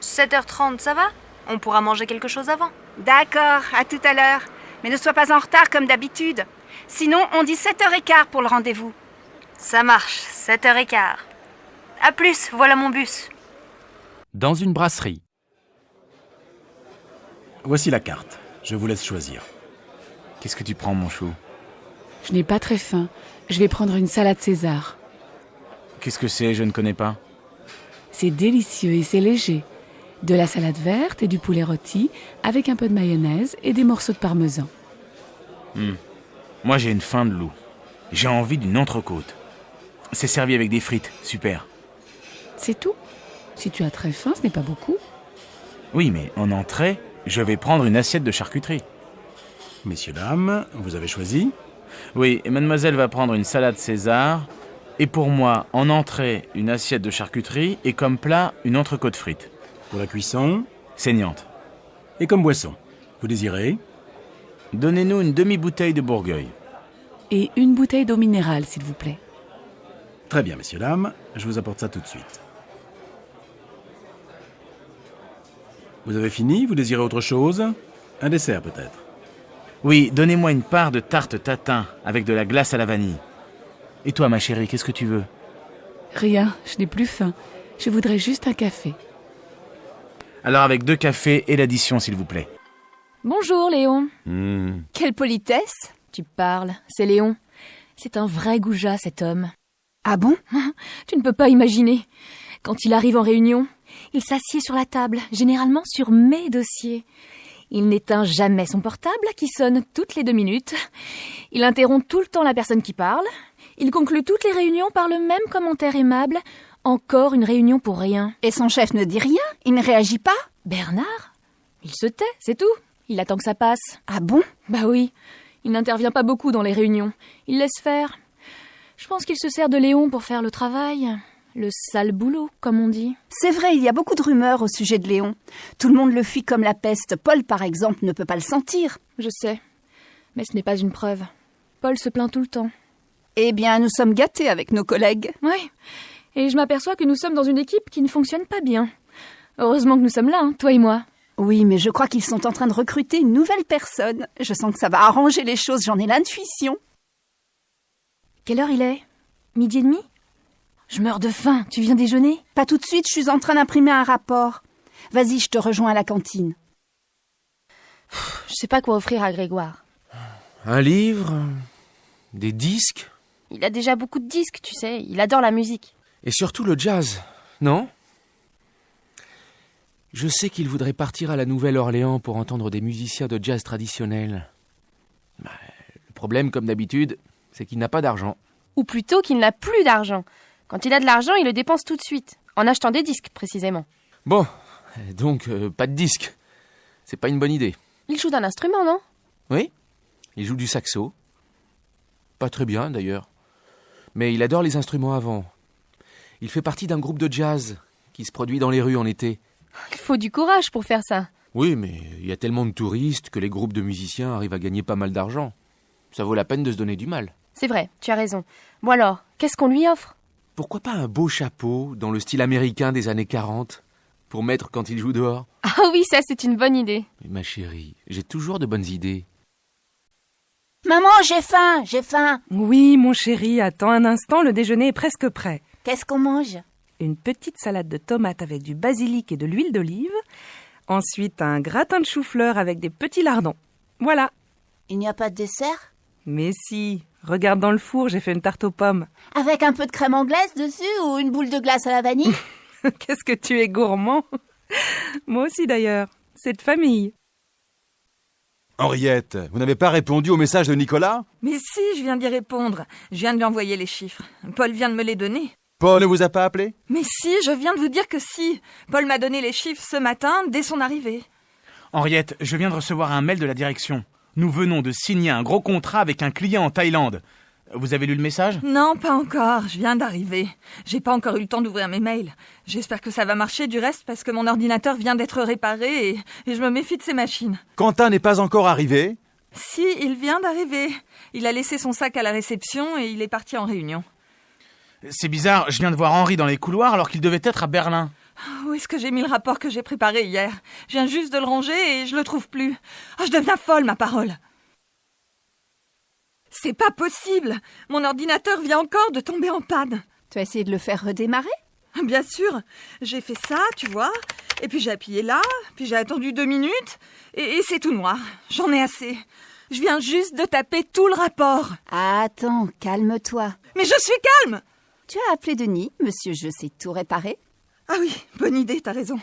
7h30, ça va? On pourra manger quelque chose avant. D'accord, à tout à l'heure. Mais ne sois pas en retard comme d'habitude. Sinon, on dit 7h15 pour le rendez-vous. Ça marche, 7h15. À plus, voilà mon bus. Dans une brasserie. Voici la carte. Je vous laisse choisir. Qu'est-ce que tu prends, mon chou? Je n'ai pas très faim. Je vais prendre une salade César. Qu'est-ce que c'est? Je ne connais pas. C'est délicieux et c'est léger. De la salade verte et du poulet rôti avec un peu de mayonnaise et des morceaux de parmesan. Moi, j'ai une faim de loup. J'ai envie d'une entrecôte. C'est servi avec des frites. Super. C'est tout. Si tu as très faim, ce n'est pas beaucoup. Oui, mais en entrée, je vais prendre une assiette de charcuterie. Messieurs, dames, vous avez choisi? Oui, et mademoiselle va prendre une salade César. Et pour moi, en entrée, une assiette de charcuterie. Et comme plat, une entrecôte frite. Pour la cuisson? Saignante. Et comme boisson? Vous désirez? Donnez-nous une demi-bouteille de Bourgueil. Et une bouteille d'eau minérale, s'il vous plaît. Très bien, messieurs, dames. Je vous apporte ça tout de suite. Vous avez fini? Vous désirez autre chose? Un dessert, peut-être? Oui, donnez-moi une part de tarte tatin avec de la glace à la vanille. Et toi, ma chérie, qu'est-ce que tu veux? Rien, je n'ai plus faim. Je voudrais juste un café. Alors avec 2 cafés et l'addition, s'il vous plaît. Bonjour Léon. Quelle politesse! Tu parles, c'est Léon. C'est un vrai goujat cet homme. Ah bon? Tu ne peux pas imaginer. Quand il arrive en réunion, il s'assied sur la table, généralement sur mes dossiers. Il n'éteint jamais son portable, qui sonne toutes les 2 minutes. Il interrompt tout le temps la personne qui parle. Il conclut toutes les réunions par le même commentaire aimable. Encore une réunion pour rien. Et son chef ne dit rien? Il ne réagit pas? Bernard? Il se tait, c'est tout. Il attend que ça passe. Ah bon? Bah oui. Il n'intervient pas beaucoup dans les réunions. Il laisse faire. Je pense qu'il se sert de Léon pour faire le travail. Le sale boulot, comme on dit. C'est vrai, il y a beaucoup de rumeurs au sujet de Léon. Tout le monde le fuit comme la peste. Paul, par exemple, ne peut pas le sentir. Je sais. Mais ce n'est pas une preuve. Paul se plaint tout le temps. Eh bien, nous sommes gâtés avec nos collègues. Oui. Et je m'aperçois que nous sommes dans une équipe qui ne fonctionne pas bien. Heureusement que nous sommes là, hein, toi et moi. Oui, mais je crois qu'ils sont en train de recruter une nouvelle personne. Je sens que ça va arranger les choses, j'en ai l'intuition. Quelle heure il est? 12h30? Je meurs de faim, tu viens déjeuner? Pas tout de suite, je suis en train d'imprimer un rapport. Vas-y, je te rejoins à la cantine. Je sais pas quoi offrir à Grégoire. Un livre? Des disques? Il a déjà beaucoup de disques, tu sais, il adore la musique. Et surtout le jazz, non? Je sais qu'il voudrait partir à la Nouvelle-Orléans pour entendre des musiciens de jazz traditionnels. Le problème, comme d'habitude, c'est qu'il n'a pas d'argent. Ou plutôt qu'il n'a plus d'argent. Quand il a de l'argent, il le dépense tout de suite. En achetant des disques, précisément. Bon, donc pas de disques. C'est pas une bonne idée. Il joue d'un instrument, non? Oui, il joue du saxo. Pas très bien, d'ailleurs. Mais il adore les instruments à vent. Il fait partie d'un groupe de jazz qui se produit dans les rues en été. Il faut du courage pour faire ça. Oui, mais il y a tellement de touristes que les groupes de musiciens arrivent à gagner pas mal d'argent. Ça vaut la peine de se donner du mal. C'est vrai, tu as raison. Bon alors, qu'est-ce qu'on lui offre? Pourquoi pas un beau chapeau dans le style américain des années 40 pour mettre quand il joue dehors? Ah oui, ça c'est une bonne idée. Mais ma chérie, j'ai toujours de bonnes idées. Maman, j'ai faim, j'ai faim. Oui, mon chéri, attends un instant, le déjeuner est presque prêt. Qu'est-ce qu'on mange? Une petite salade de tomates avec du basilic et de l'huile d'olive. Ensuite, un gratin de chou-fleur avec des petits lardons. Voilà. Il n'y a pas de dessert? Mais si, regarde dans le four, j'ai fait une tarte aux pommes. Avec un peu de crème anglaise dessus ou une boule de glace à la vanille? Qu'est-ce que tu es gourmand. Moi aussi d'ailleurs, c'est de famille. Henriette, vous n'avez pas répondu au message de Nicolas? Mais si, je viens d'y répondre. Je viens de lui envoyer les chiffres. Paul vient de me les donner. Paul ne vous a pas appelé? Mais si, je viens de vous dire que si. Paul m'a donné les chiffres ce matin, dès son arrivée. Henriette, je viens de recevoir un mail de la direction. Nous venons de signer un gros contrat avec un client en Thaïlande. Vous avez lu le message? Non, pas encore. Je viens d'arriver. J'ai pas encore eu le temps d'ouvrir mes mails. J'espère que ça va marcher du reste parce que mon ordinateur vient d'être réparé et je me méfie de ces machines. Quentin n'est pas encore arrivé? Si, il vient d'arriver. Il a laissé son sac à la réception et il est parti en réunion. C'est bizarre, je viens de voir Henri dans les couloirs alors qu'il devait être à Berlin. Où est-ce que j'ai mis le rapport que j'ai préparé hier? Je viens juste de le ranger et je le trouve plus. Je deviens folle, ma parole. C'est pas possible. Mon ordinateur vient encore de tomber en panne. Tu as essayé de le faire redémarrer? Bien sûr. J'ai fait ça, tu vois. Et puis j'ai appuyé là, puis j'ai attendu 2 minutes. Et c'est tout noir. J'en ai assez. Je viens juste de taper tout le rapport. Attends, calme-toi. Mais je suis calme! Tu as appelé Denis, monsieur Je sais tout réparer? Ah oui, bonne idée, t'as raison.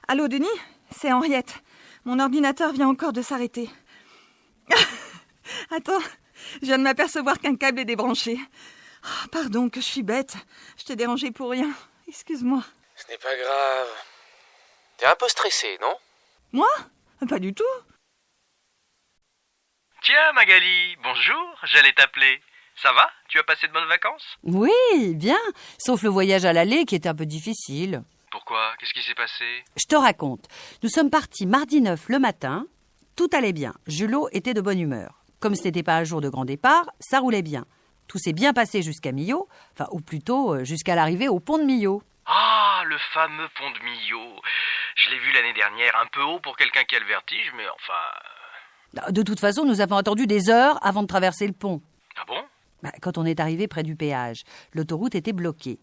Allô, Denis? C'est Henriette. Mon ordinateur vient encore de s'arrêter. Attends, je viens de m'apercevoir qu'un câble est débranché. Pardon, que je suis bête. Je t'ai dérangé pour rien. Excuse-moi. Ce n'est pas grave. T'es un peu stressé, non? Moi? Pas du tout. Tiens, Magali, bonjour, j'allais t'appeler. Ça va? Tu as passé de bonnes vacances? Oui, bien, sauf le voyage à l'aller qui était un peu difficile. Pourquoi? Qu'est-ce qui s'est passé? Je te raconte. Nous sommes partis mardi 9 le matin. Tout allait bien. Julot était de bonne humeur. Comme ce n'était pas un jour de grand départ, ça roulait bien. Tout s'est bien passé jusqu'à Millau, ou plutôt jusqu'à l'arrivée au pont de Millau. Ah, le fameux pont de Millau. Je l'ai vu l'année dernière, un peu haut pour quelqu'un qui a le vertige, mais enfin... De toute façon, nous avons attendu des heures avant de traverser le pont. Ah bon? Quand on est arrivé près du péage, l'autoroute était bloquée.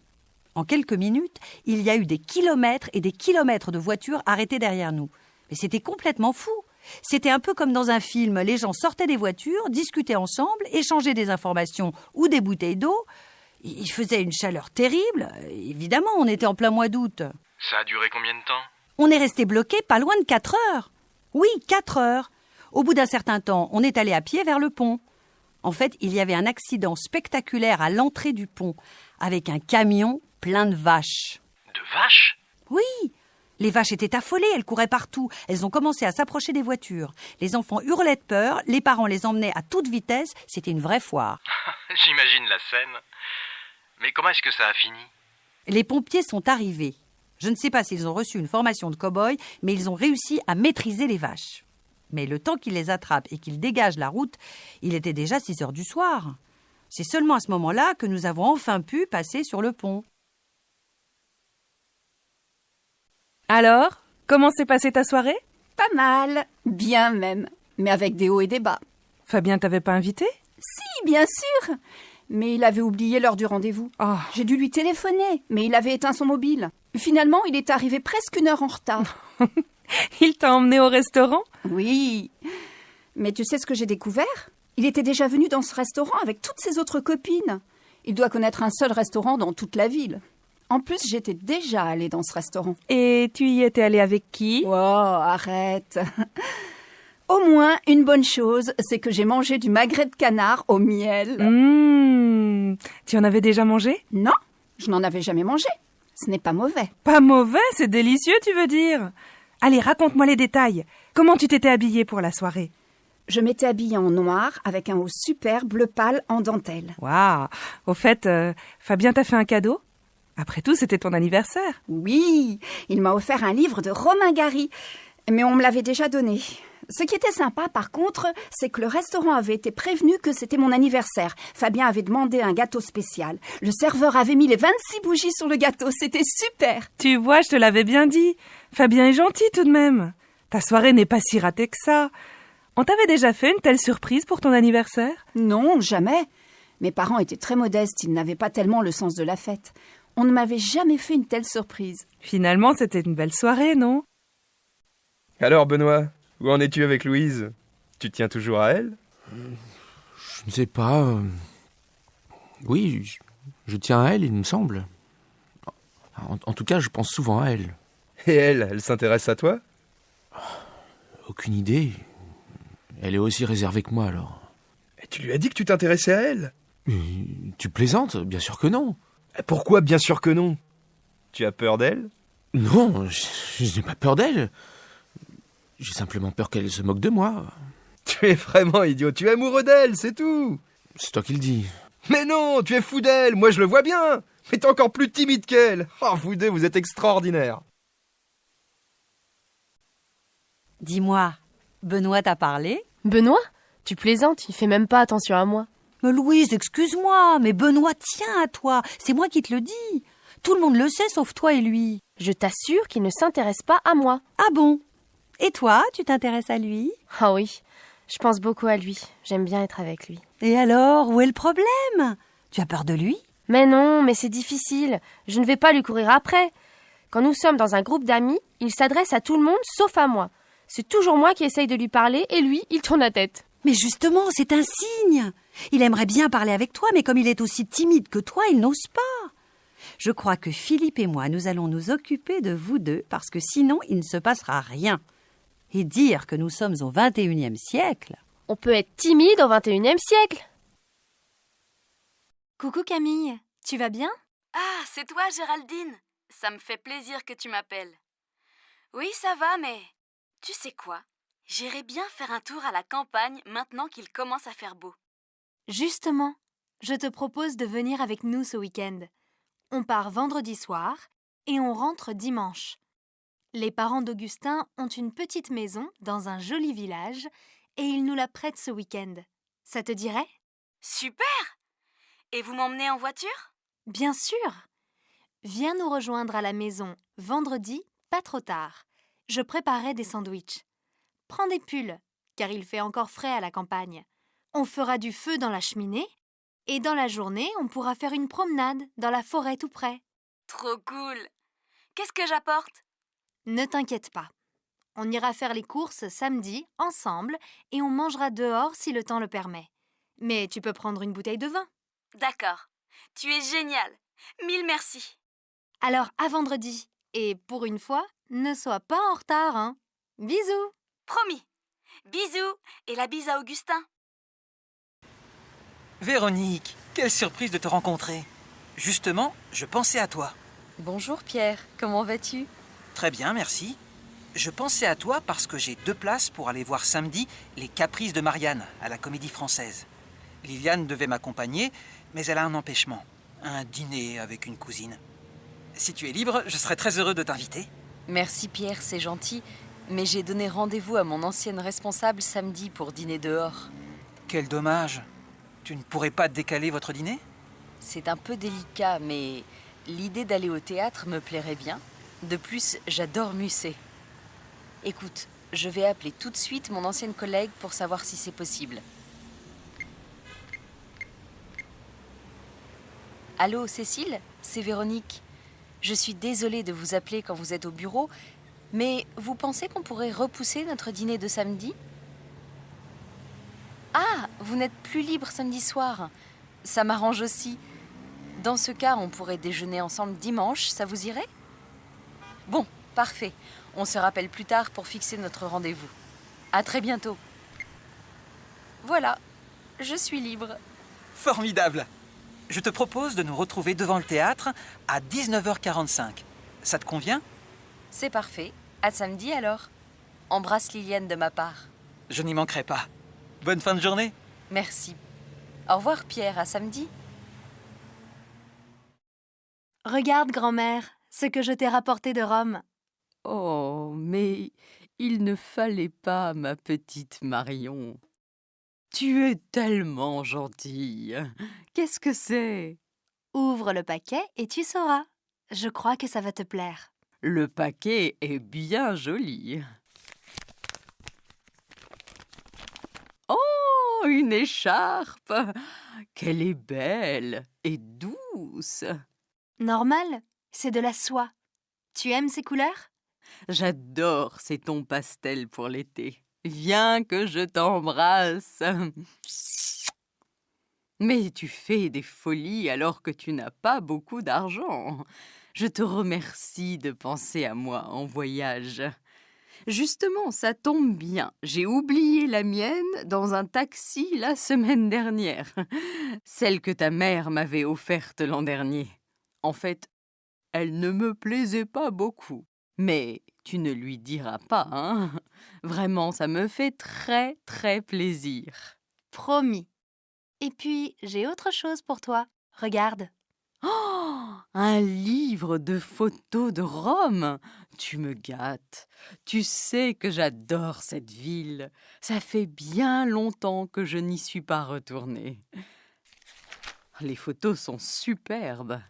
En quelques minutes, il y a eu des kilomètres et des kilomètres de voitures arrêtées derrière nous. Mais c'était complètement fou. C'était un peu comme dans un film. Les gens sortaient des voitures, discutaient ensemble, échangeaient des informations ou des bouteilles d'eau. Il faisait une chaleur terrible. Évidemment, on était en plein mois d'août. Ça a duré combien de temps? On est resté bloqué pas loin de 4 heures. Oui, 4 heures. Au bout d'un certain temps, on est allé à pied vers le pont. En fait, il y avait un accident spectaculaire à l'entrée du pont, avec un camion plein de vaches. De vaches? Oui. Les vaches étaient affolées, elles couraient partout. Elles ont commencé à s'approcher des voitures. Les enfants hurlaient de peur, les parents les emmenaient à toute vitesse. C'était une vraie foire. J'imagine la scène. Mais comment est-ce que ça a fini? Les pompiers sont arrivés. Je ne sais pas s'ils ont reçu une formation de cow-boy, mais ils ont réussi à maîtriser les vaches. Mais le temps qu'ils les attrapent et qu'ils dégagent la route, il était déjà 6 heures du soir. C'est seulement à ce moment-là que nous avons enfin pu passer sur le pont. Alors, comment s'est passée ta soirée? Pas mal, bien même, mais avec des hauts et des bas. Fabien t'avait pas invité? Si, bien sûr. Mais il avait oublié l'heure du rendez-vous. Oh. J'ai dû lui téléphoner, mais il avait éteint son mobile. Finalement, il est arrivé presque 1 heure en retard. Il t'a emmené au restaurant? Oui. Mais tu sais ce que j'ai découvert? Il était déjà venu dans ce restaurant avec toutes ses autres copines. Il doit connaître un seul restaurant dans toute la ville. En plus, j'étais déjà allée dans ce restaurant. Et tu y étais allée avec qui? Oh, arrête. Au moins, une bonne chose, c'est que j'ai mangé du magret de canard au miel. Tu en avais déjà mangé? Non, je n'en avais jamais mangé. Ce n'est pas mauvais. Pas mauvais, c'est délicieux, tu veux dire? Allez, raconte-moi les détails. Comment tu t'étais habillée pour la soirée? Je m'étais habillée en noir avec un haut super bleu pâle en dentelle. Waouh! Au fait, Fabien t'a fait un cadeau? Après tout, c'était ton anniversaire. Oui, il m'a offert un livre de Romain Gary, mais on me l'avait déjà donné. Ce qui était sympa, par contre, c'est que le restaurant avait été prévenu que c'était mon anniversaire. Fabien avait demandé un gâteau spécial. Le serveur avait mis les 26 bougies sur le gâteau. C'était super. Tu vois, je te l'avais bien dit. Fabien est gentil tout de même. Ta soirée n'est pas si ratée que ça. On t'avait déjà fait une telle surprise pour ton anniversaire? Non, jamais. Mes parents étaient très modestes. Ils n'avaient pas tellement le sens de la fête. On ne m'avait jamais fait une telle surprise. Finalement, c'était une belle soirée, non? Alors, Benoît, où en es-tu avec Louise? Tu tiens toujours à elle? Je ne sais pas. Oui, je tiens à elle, il me semble. En tout cas, je pense souvent à elle. Et elle s'intéresse à toi? Aucune idée. Elle est aussi réservée que moi, alors. Et tu lui as dit que tu t'intéressais à elle? Tu plaisantes? Bien sûr que non. Pourquoi bien sûr que non? Tu as peur d'elle? Non, je n'ai pas peur d'elle. J'ai simplement peur qu'elle se moque de moi. Tu es vraiment idiot, tu es amoureux d'elle, c'est tout. C'est toi qui le dis. Mais non, tu es fou d'elle, moi je le vois bien. Mais t'es encore plus timide qu'elle. Oh, vous deux, vous êtes extraordinaires. Dis-moi, Benoît t'a parlé? Benoît? Tu plaisantes, il fait même pas attention à moi. Mais Louise, excuse-moi, mais Benoît tient à toi. C'est moi qui te le dis. Tout le monde le sait, sauf toi et lui. Je t'assure qu'il ne s'intéresse pas à moi. Ah bon? Et toi, tu t'intéresses à lui? Ah oui, je pense beaucoup à lui. J'aime bien être avec lui. Et alors, où est le problème? Tu as peur de lui? Mais non, mais c'est difficile. Je ne vais pas lui courir après. Quand nous sommes dans un groupe d'amis, il s'adresse à tout le monde sauf à moi. C'est toujours moi qui essaye de lui parler et lui, il tourne la tête. Mais justement, c'est un signe. Il aimerait bien parler avec toi, mais comme il est aussi timide que toi, il n'ose pas. Je crois que Philippe et moi, nous allons nous occuper de vous deux, parce que sinon, il ne se passera rien. Et dire que nous sommes au 21e siècle... On peut être timide au 21e siècle. Coucou Camille, tu vas bien? Ah, c'est toi Géraldine. Ça me fait plaisir que tu m'appelles. Oui, ça va, mais... Tu sais quoi? J'irai bien faire un tour à la campagne maintenant qu'il commence à faire beau. Justement, je te propose de venir avec nous ce week-end. On part vendredi soir et on rentre dimanche. Les parents d'Augustin ont une petite maison dans un joli village et ils nous la prêtent ce week-end. Ça te dirait? Super! Et vous m'emmenez en voiture? Bien sûr! Viens nous rejoindre à la maison vendredi, pas trop tard. Je préparerai des sandwichs. Prends des pulls, car il fait encore frais à la campagne. On fera du feu dans la cheminée et dans la journée, on pourra faire une promenade dans la forêt tout près. Trop cool! Qu'est-ce que j'apporte? Ne t'inquiète pas. On ira faire les courses samedi, ensemble, et on mangera dehors si le temps le permet. Mais tu peux prendre une bouteille de vin. D'accord. Tu es génial. Mille merci. Alors, à vendredi. Et pour une fois, ne sois pas en retard, hein. Bisous. Promis. Bisous et la bise à Augustin. Véronique, quelle surprise de te rencontrer. Justement, je pensais à toi. Bonjour Pierre, comment vas-tu? Très bien, merci. Je pensais à toi parce que j'ai 2 places pour aller voir samedi Les Caprices de Marianne à la Comédie Française. Liliane devait m'accompagner, mais elle a un empêchement. Un dîner avec une cousine. Si tu es libre, je serais très heureux de t'inviter. Merci Pierre, c'est gentil, mais j'ai donné rendez-vous à mon ancienne responsable samedi pour dîner dehors. Quel dommage. Tu ne pourrais pas décaler votre dîner? C'est un peu délicat, mais l'idée d'aller au théâtre me plairait bien. De plus, j'adore Musset. Écoute, je vais appeler tout de suite mon ancienne collègue pour savoir si c'est possible. Allô, Cécile? C'est Véronique. Je suis désolée de vous appeler quand vous êtes au bureau, mais vous pensez qu'on pourrait repousser notre dîner de samedi? Ah, vous n'êtes plus libre samedi soir. Ça m'arrange aussi. Dans ce cas, on pourrait déjeuner ensemble dimanche, ça vous irait? Bon, parfait. On se rappelle plus tard pour fixer notre rendez-vous. À très bientôt. Voilà, je suis libre. Formidable. Je te propose de nous retrouver devant le théâtre à 19h45. Ça te convient? C'est parfait. À samedi alors. Embrasse Liliane de ma part. Je n'y manquerai pas. Bonne fin de journée. Merci. Au revoir Pierre, à samedi. Regarde, grand-mère, ce que je t'ai rapporté de Rome. Oh, mais il ne fallait pas, ma petite Marion. Tu es tellement gentille. Qu'est-ce que c'est? Ouvre le paquet et tu sauras. Je crois que ça va te plaire. Le paquet est bien joli. Oh, une écharpe! Qu'elle est belle et douce. Normal, c'est de la soie. Tu aimes ces couleurs? J'adore ces tons pastels pour l'été. Viens que je t'embrasse. Mais tu fais des folies alors que tu n'as pas beaucoup d'argent. Je te remercie de penser à moi en voyage. Justement, ça tombe bien. J'ai oublié la mienne dans un taxi la semaine dernière. Celle que ta mère m'avait offerte l'an dernier. En fait, elle ne me plaisait pas beaucoup. Mais tu ne lui diras pas, hein? Vraiment, ça me fait très, très plaisir. Promis. Et puis, j'ai autre chose pour toi. Regarde. Oh, un livre de photos de Rome. Tu me gâtes. Tu sais que j'adore cette ville. Ça fait bien longtemps que je n'y suis pas retournée. Les photos sont superbes.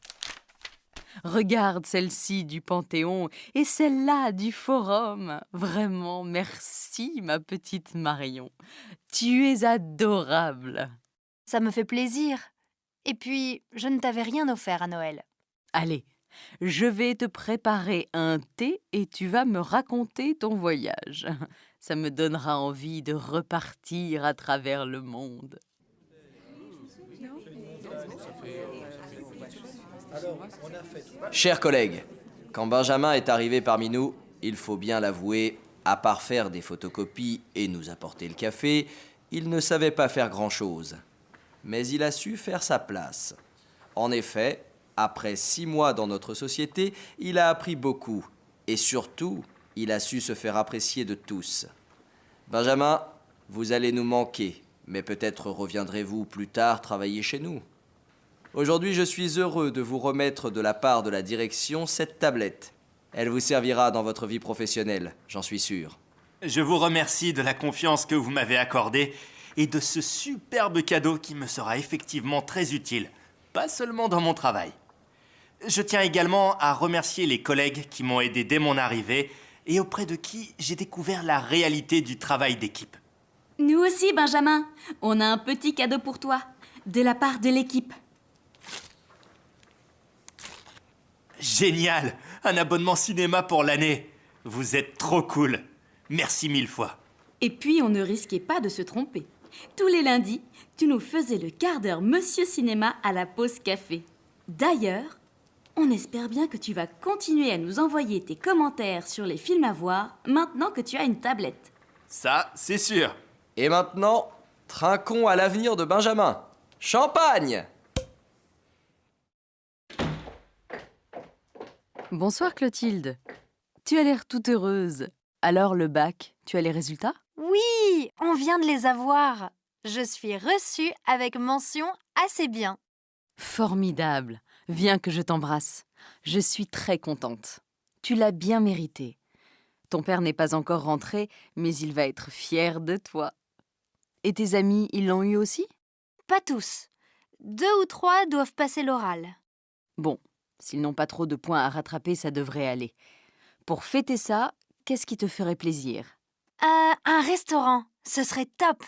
Regarde celle-ci du Panthéon et celle-là du Forum. Vraiment, merci, ma petite Marion. Tu es adorable. Ça me fait plaisir. Et puis, je ne t'avais rien offert à Noël. Allez, je vais te préparer un thé et tu vas me raconter ton voyage. Ça me donnera envie de repartir à travers le monde. Chers collègues, quand Benjamin est arrivé parmi nous, il faut bien l'avouer, à part faire des photocopies et nous apporter le café, il ne savait pas faire grand-chose. Mais il a su faire sa place. En effet, après 6 mois dans notre société, il a appris beaucoup. Et surtout, il a su se faire apprécier de tous. Benjamin, vous allez nous manquer, mais peut-être reviendrez-vous plus tard travailler chez nous. Aujourd'hui, je suis heureux de vous remettre de la part de la direction cette tablette. Elle vous servira dans votre vie professionnelle, j'en suis sûr. Je vous remercie de la confiance que vous m'avez accordée et de ce superbe cadeau qui me sera effectivement très utile, pas seulement dans mon travail. Je tiens également à remercier les collègues qui m'ont aidé dès mon arrivée et auprès de qui j'ai découvert la réalité du travail d'équipe. Nous aussi, Benjamin, on a un petit cadeau pour toi, de la part de l'équipe. Génial! Un abonnement cinéma pour l'année! Vous êtes trop cool! Merci 1000 fois! Et puis, on ne risquait pas de se tromper. Tous les lundis, tu nous faisais le quart d'heure Monsieur Cinéma à la pause café. D'ailleurs, on espère bien que tu vas continuer à nous envoyer tes commentaires sur les films à voir maintenant que tu as une tablette. Ça, c'est sûr! Et maintenant, trinquons à l'avenir de Benjamin. Champagne! Bonsoir Clotilde. Tu as l'air toute heureuse. Alors le bac, tu as les résultats? Oui, on vient de les avoir. Je suis reçue avec mention assez bien. Formidable. Viens que je t'embrasse. Je suis très contente. Tu l'as bien mérité. Ton père n'est pas encore rentré, mais il va être fier de toi. Et tes amis, ils l'ont eu aussi? Pas tous. 2 ou 3 doivent passer l'oral. Bon, s'ils n'ont pas trop de points à rattraper, ça devrait aller. Pour fêter ça, qu'est-ce qui te ferait plaisir? Un restaurant, ce serait top.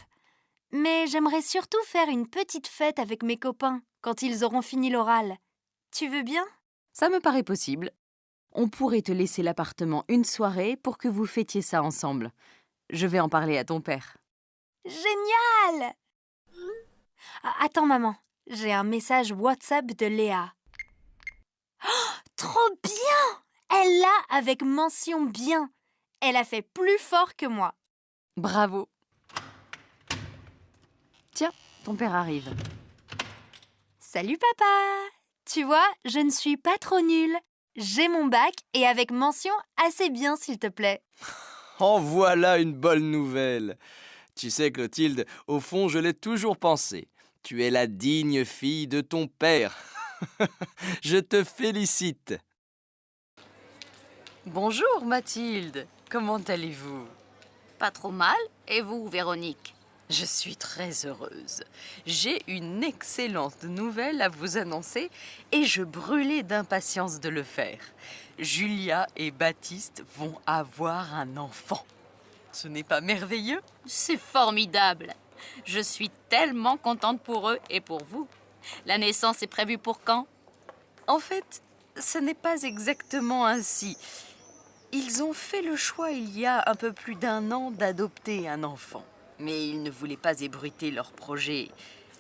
Mais j'aimerais surtout faire une petite fête avec mes copains quand ils auront fini l'oral. Tu veux bien? Ça me paraît possible. On pourrait te laisser l'appartement une soirée pour que vous fêtiez ça ensemble. Je vais en parler à ton père. Génial! Attends, maman, j'ai un message WhatsApp de Léa. Oh, trop bien! Elle l'a avec mention bien. Elle a fait plus fort que moi. Bravo. Tiens, ton père arrive. Salut papa! Tu vois, je ne suis pas trop nulle. J'ai mon bac et avec mention assez bien, s'il te plaît. En voilà une bonne nouvelle. Tu sais, Clotilde, au fond, je l'ai toujours pensé. Tu es la digne fille de ton père. Je te félicite. Bonjour Mathilde, comment allez-vous? Pas trop mal, et vous, Véronique? Je suis très heureuse. J'ai une excellente nouvelle à vous annoncer et je brûlais d'impatience de le faire. Julia et Baptiste vont avoir un enfant. Ce n'est pas merveilleux? C'est formidable. Je suis tellement contente pour eux et pour vous. La naissance est prévue pour quand? En fait, ce n'est pas exactement ainsi. Ils ont fait le choix il y a un peu plus d'1 an d'adopter un enfant. Mais ils ne voulaient pas ébruiter leur projet.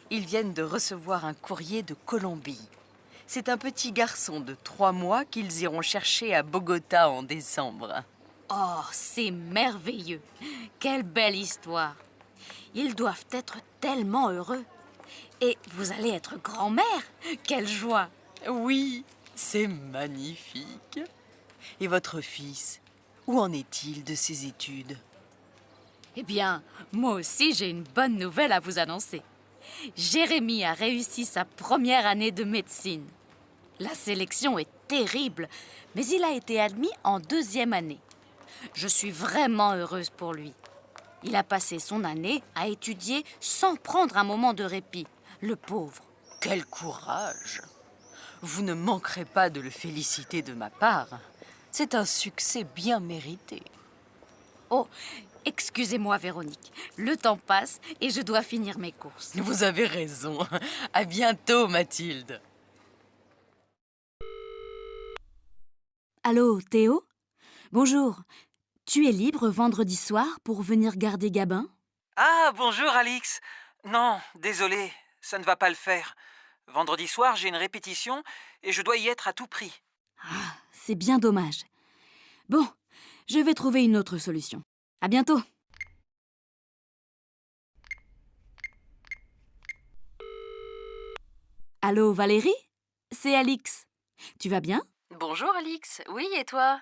Ils viennent de recevoir un courrier de Colombie. C'est un petit garçon de 3 mois qu'ils iront chercher à Bogota en décembre. Oh, c'est merveilleux. Quelle belle histoire. Ils doivent être tellement heureux. Et vous allez être grand-mère. Quelle joie. Oui, c'est magnifique. Et votre fils, où en est-il de ses études? Eh bien, moi aussi, j'ai une bonne nouvelle à vous annoncer. Jérémy a réussi sa première année de médecine. La sélection est terrible, mais il a été admis en 2e année. Je suis vraiment heureuse pour lui. Il a passé son année à étudier sans prendre un moment de répit. Le pauvre. Quel courage! Vous ne manquerez pas de le féliciter de ma part. C'est un succès bien mérité. Oh, excusez-moi Véronique, le temps passe et je dois finir mes courses. Vous avez raison. À bientôt, Mathilde. Allô, Théo? Bonjour. Tu es libre vendredi soir pour venir garder Gabin? Ah, bonjour Alix. Non, désolé, ça ne va pas le faire. Vendredi soir, j'ai une répétition et je dois y être à tout prix. Ah, c'est bien dommage. Bon, je vais trouver une autre solution. À bientôt. Allô, Valérie? C'est Alix. Tu vas bien? Bonjour, Alix. Oui, et toi?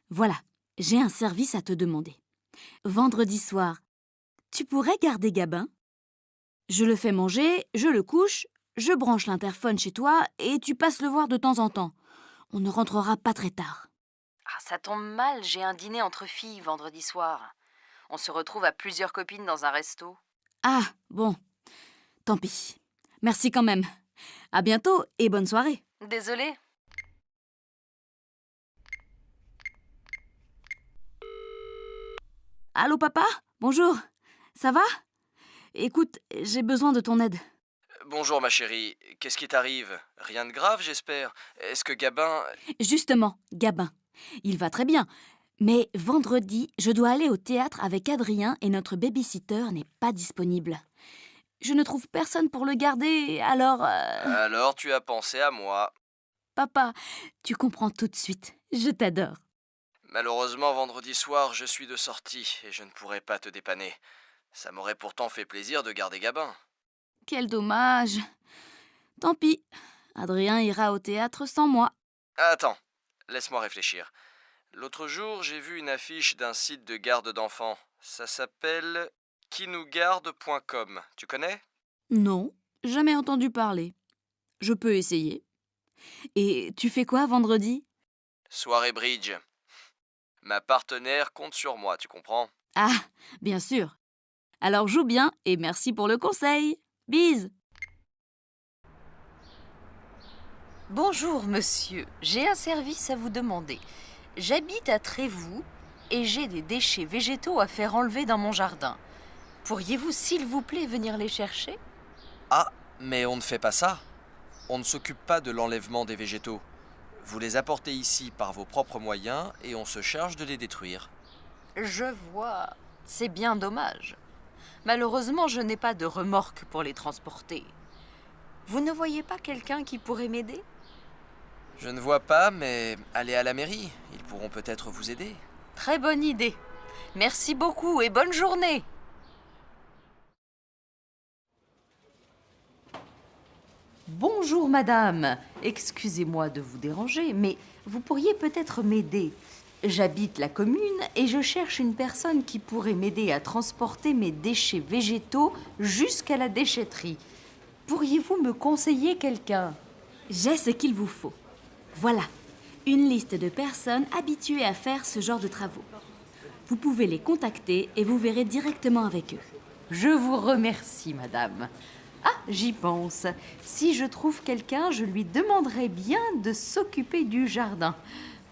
Voilà, j'ai un service à te demander. Vendredi soir, tu pourrais garder Gabin? Je le fais manger, je le couche, je branche l'interphone chez toi et tu passes le voir de temps en temps. On ne rentrera pas très tard. Ah, ça tombe mal, j'ai un dîner entre filles vendredi soir. On se retrouve à plusieurs copines dans un resto. Ah, bon. Tant pis. Merci quand même. À bientôt et bonne soirée. Désolée. Allô papa? Bonjour. Ça va? Écoute, j'ai besoin de ton aide. Bonjour ma chérie, qu'est-ce qui t'arrive? Rien de grave j'espère. Est-ce que Gabin... Justement, Gabin. Il va très bien. Mais vendredi, je dois aller au théâtre avec Adrien et notre baby-sitter n'est pas disponible. Je ne trouve personne pour le garder, alors... Alors tu as pensé à moi. Papa, tu comprends tout de suite. Je t'adore. Malheureusement, vendredi soir, je suis de sortie et je ne pourrai pas te dépanner. Ça m'aurait pourtant fait plaisir de garder Gabin. Quel dommage. Tant pis. Adrien ira au théâtre sans moi. Attends, laisse-moi réfléchir. L'autre jour, j'ai vu une affiche d'un site de garde d'enfants. Ça s'appelle kinougarde.com. Tu connais? Non, jamais entendu parler. Je peux essayer. Et tu fais quoi vendredi? Soirée bridge. Ma partenaire compte sur moi, tu comprends? Ah, bien sûr. Alors joue bien et merci pour le conseil. Bise. Bonjour, monsieur. J'ai un service à vous demander. J'habite à Trévoux et j'ai des déchets végétaux à faire enlever dans mon jardin. Pourriez-vous, s'il vous plaît, venir les chercher? Ah, mais on ne fait pas ça. On ne s'occupe pas de l'enlèvement des végétaux. Vous les apportez ici par vos propres moyens et on se charge de les détruire. Je vois. C'est bien dommage. Malheureusement, je n'ai pas de remorque pour les transporter. Vous ne voyez pas quelqu'un qui pourrait m'aider? Je ne vois pas, mais allez à la mairie. Ils pourront peut-être vous aider. Très bonne idée. Merci beaucoup et bonne journée. Bonjour madame, excusez-moi de vous déranger, mais vous pourriez peut-être m'aider. J'habite la commune et je cherche une personne qui pourrait m'aider à transporter mes déchets végétaux jusqu'à la déchetterie. Pourriez-vous me conseiller quelqu'un? J'ai ce qu'il vous faut. Voilà, une liste de personnes habituées à faire ce genre de travaux. Vous pouvez les contacter et vous verrez directement avec eux. Je vous remercie madame. Ah, j'y pense. Si je trouve quelqu'un, je lui demanderai bien de s'occuper du jardin.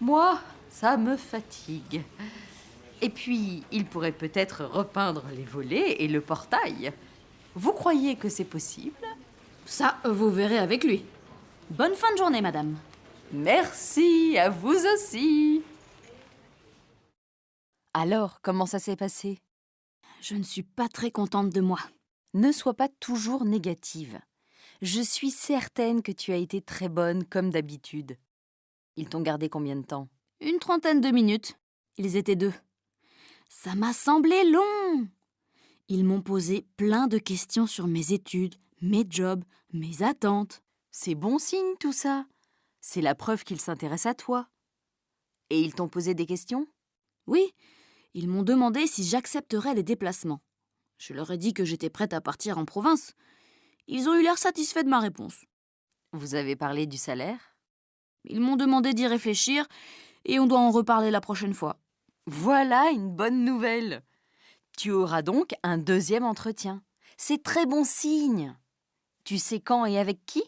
Moi, ça me fatigue. Et puis, il pourrait peut-être repeindre les volets et le portail. Vous croyez que c'est possible? Ça, vous verrez avec lui. Bonne fin de journée, madame. Merci, à vous aussi. Alors, comment ça s'est passé? Je ne suis pas très contente de moi. Ne sois pas toujours négative. Je suis certaine que tu as été très bonne, comme d'habitude. Ils t'ont gardé combien de temps? Une 30aine de minutes. Ils étaient 2. Ça m'a semblé long. Ils m'ont posé plein de questions sur mes études, mes jobs, mes attentes. C'est bon signe tout ça. C'est la preuve qu'ils s'intéressent à toi. Et ils t'ont posé des questions? Oui, Ils m'ont demandé si j'accepterais les déplacements. Je leur ai dit que j'étais prête à partir en province. Ils ont eu l'air satisfaits de ma réponse. Vous avez parlé du salaire? Ils m'ont demandé d'y réfléchir et on doit en reparler la prochaine fois. Voilà une bonne nouvelle. Tu auras donc un deuxième entretien. C'est très bon signe. Tu sais quand et avec qui?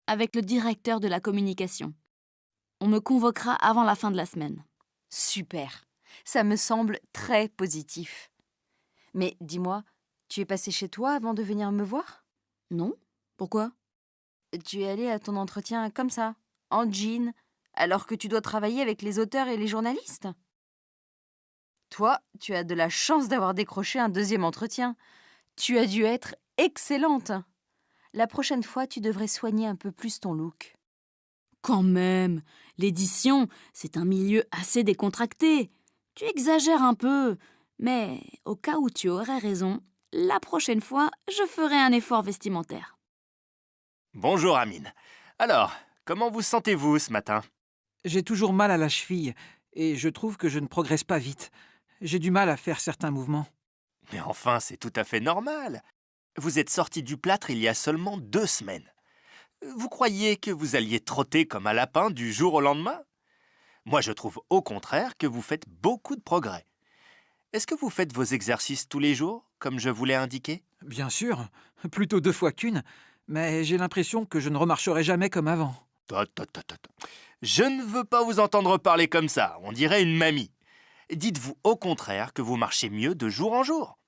Avec le directeur de la communication. On me convoquera avant la fin de la semaine. Super. Ça me semble très positif. Mais dis-moi, tu es passé chez toi avant de venir me voir? Non. Pourquoi? Tu es allé à ton entretien comme ça, en jean, alors que tu dois travailler avec les auteurs et les journalistes? Toi, tu as de la chance d'avoir décroché un deuxième entretien. Tu as dû être excellente. La prochaine fois, tu devrais soigner un peu plus ton look. Quand même, l'édition, c'est un milieu assez décontracté. Tu exagères un peu, mais au cas où tu aurais raison, la prochaine fois, je ferai un effort vestimentaire. Bonjour Amine. Alors, comment vous sentez-vous ce matin? J'ai toujours mal à la cheville et je trouve que je ne progresse pas vite. J'ai du mal à faire certains mouvements. Mais enfin, c'est tout à fait normal. Vous êtes sorti du plâtre il y a seulement 2 semaines. Vous croyiez que vous alliez trotter comme un lapin du jour au lendemain? Moi, je trouve au contraire que vous faites beaucoup de progrès. Est-ce que vous faites vos exercices tous les jours, comme je vous l'ai indiqué? Bien sûr, plutôt 2 fois qu'une, mais j'ai l'impression que je ne remarcherai jamais comme avant. Je ne veux pas vous entendre parler comme ça, on dirait une mamie. Dites-vous au contraire que vous marchez mieux de jour en jour.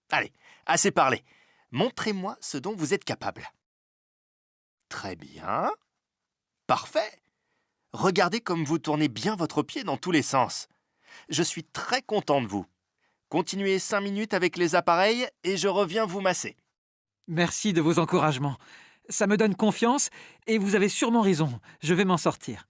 Allez, assez parlé. Montrez-moi ce dont vous êtes capable. Très bien. Parfait. Regardez comme vous tournez bien votre pied dans tous les sens. Je suis très content de vous. Continuez 5 minutes avec les appareils et je reviens vous masser. Merci de vos encouragements. Ça me donne confiance et vous avez sûrement raison. Je vais m'en sortir.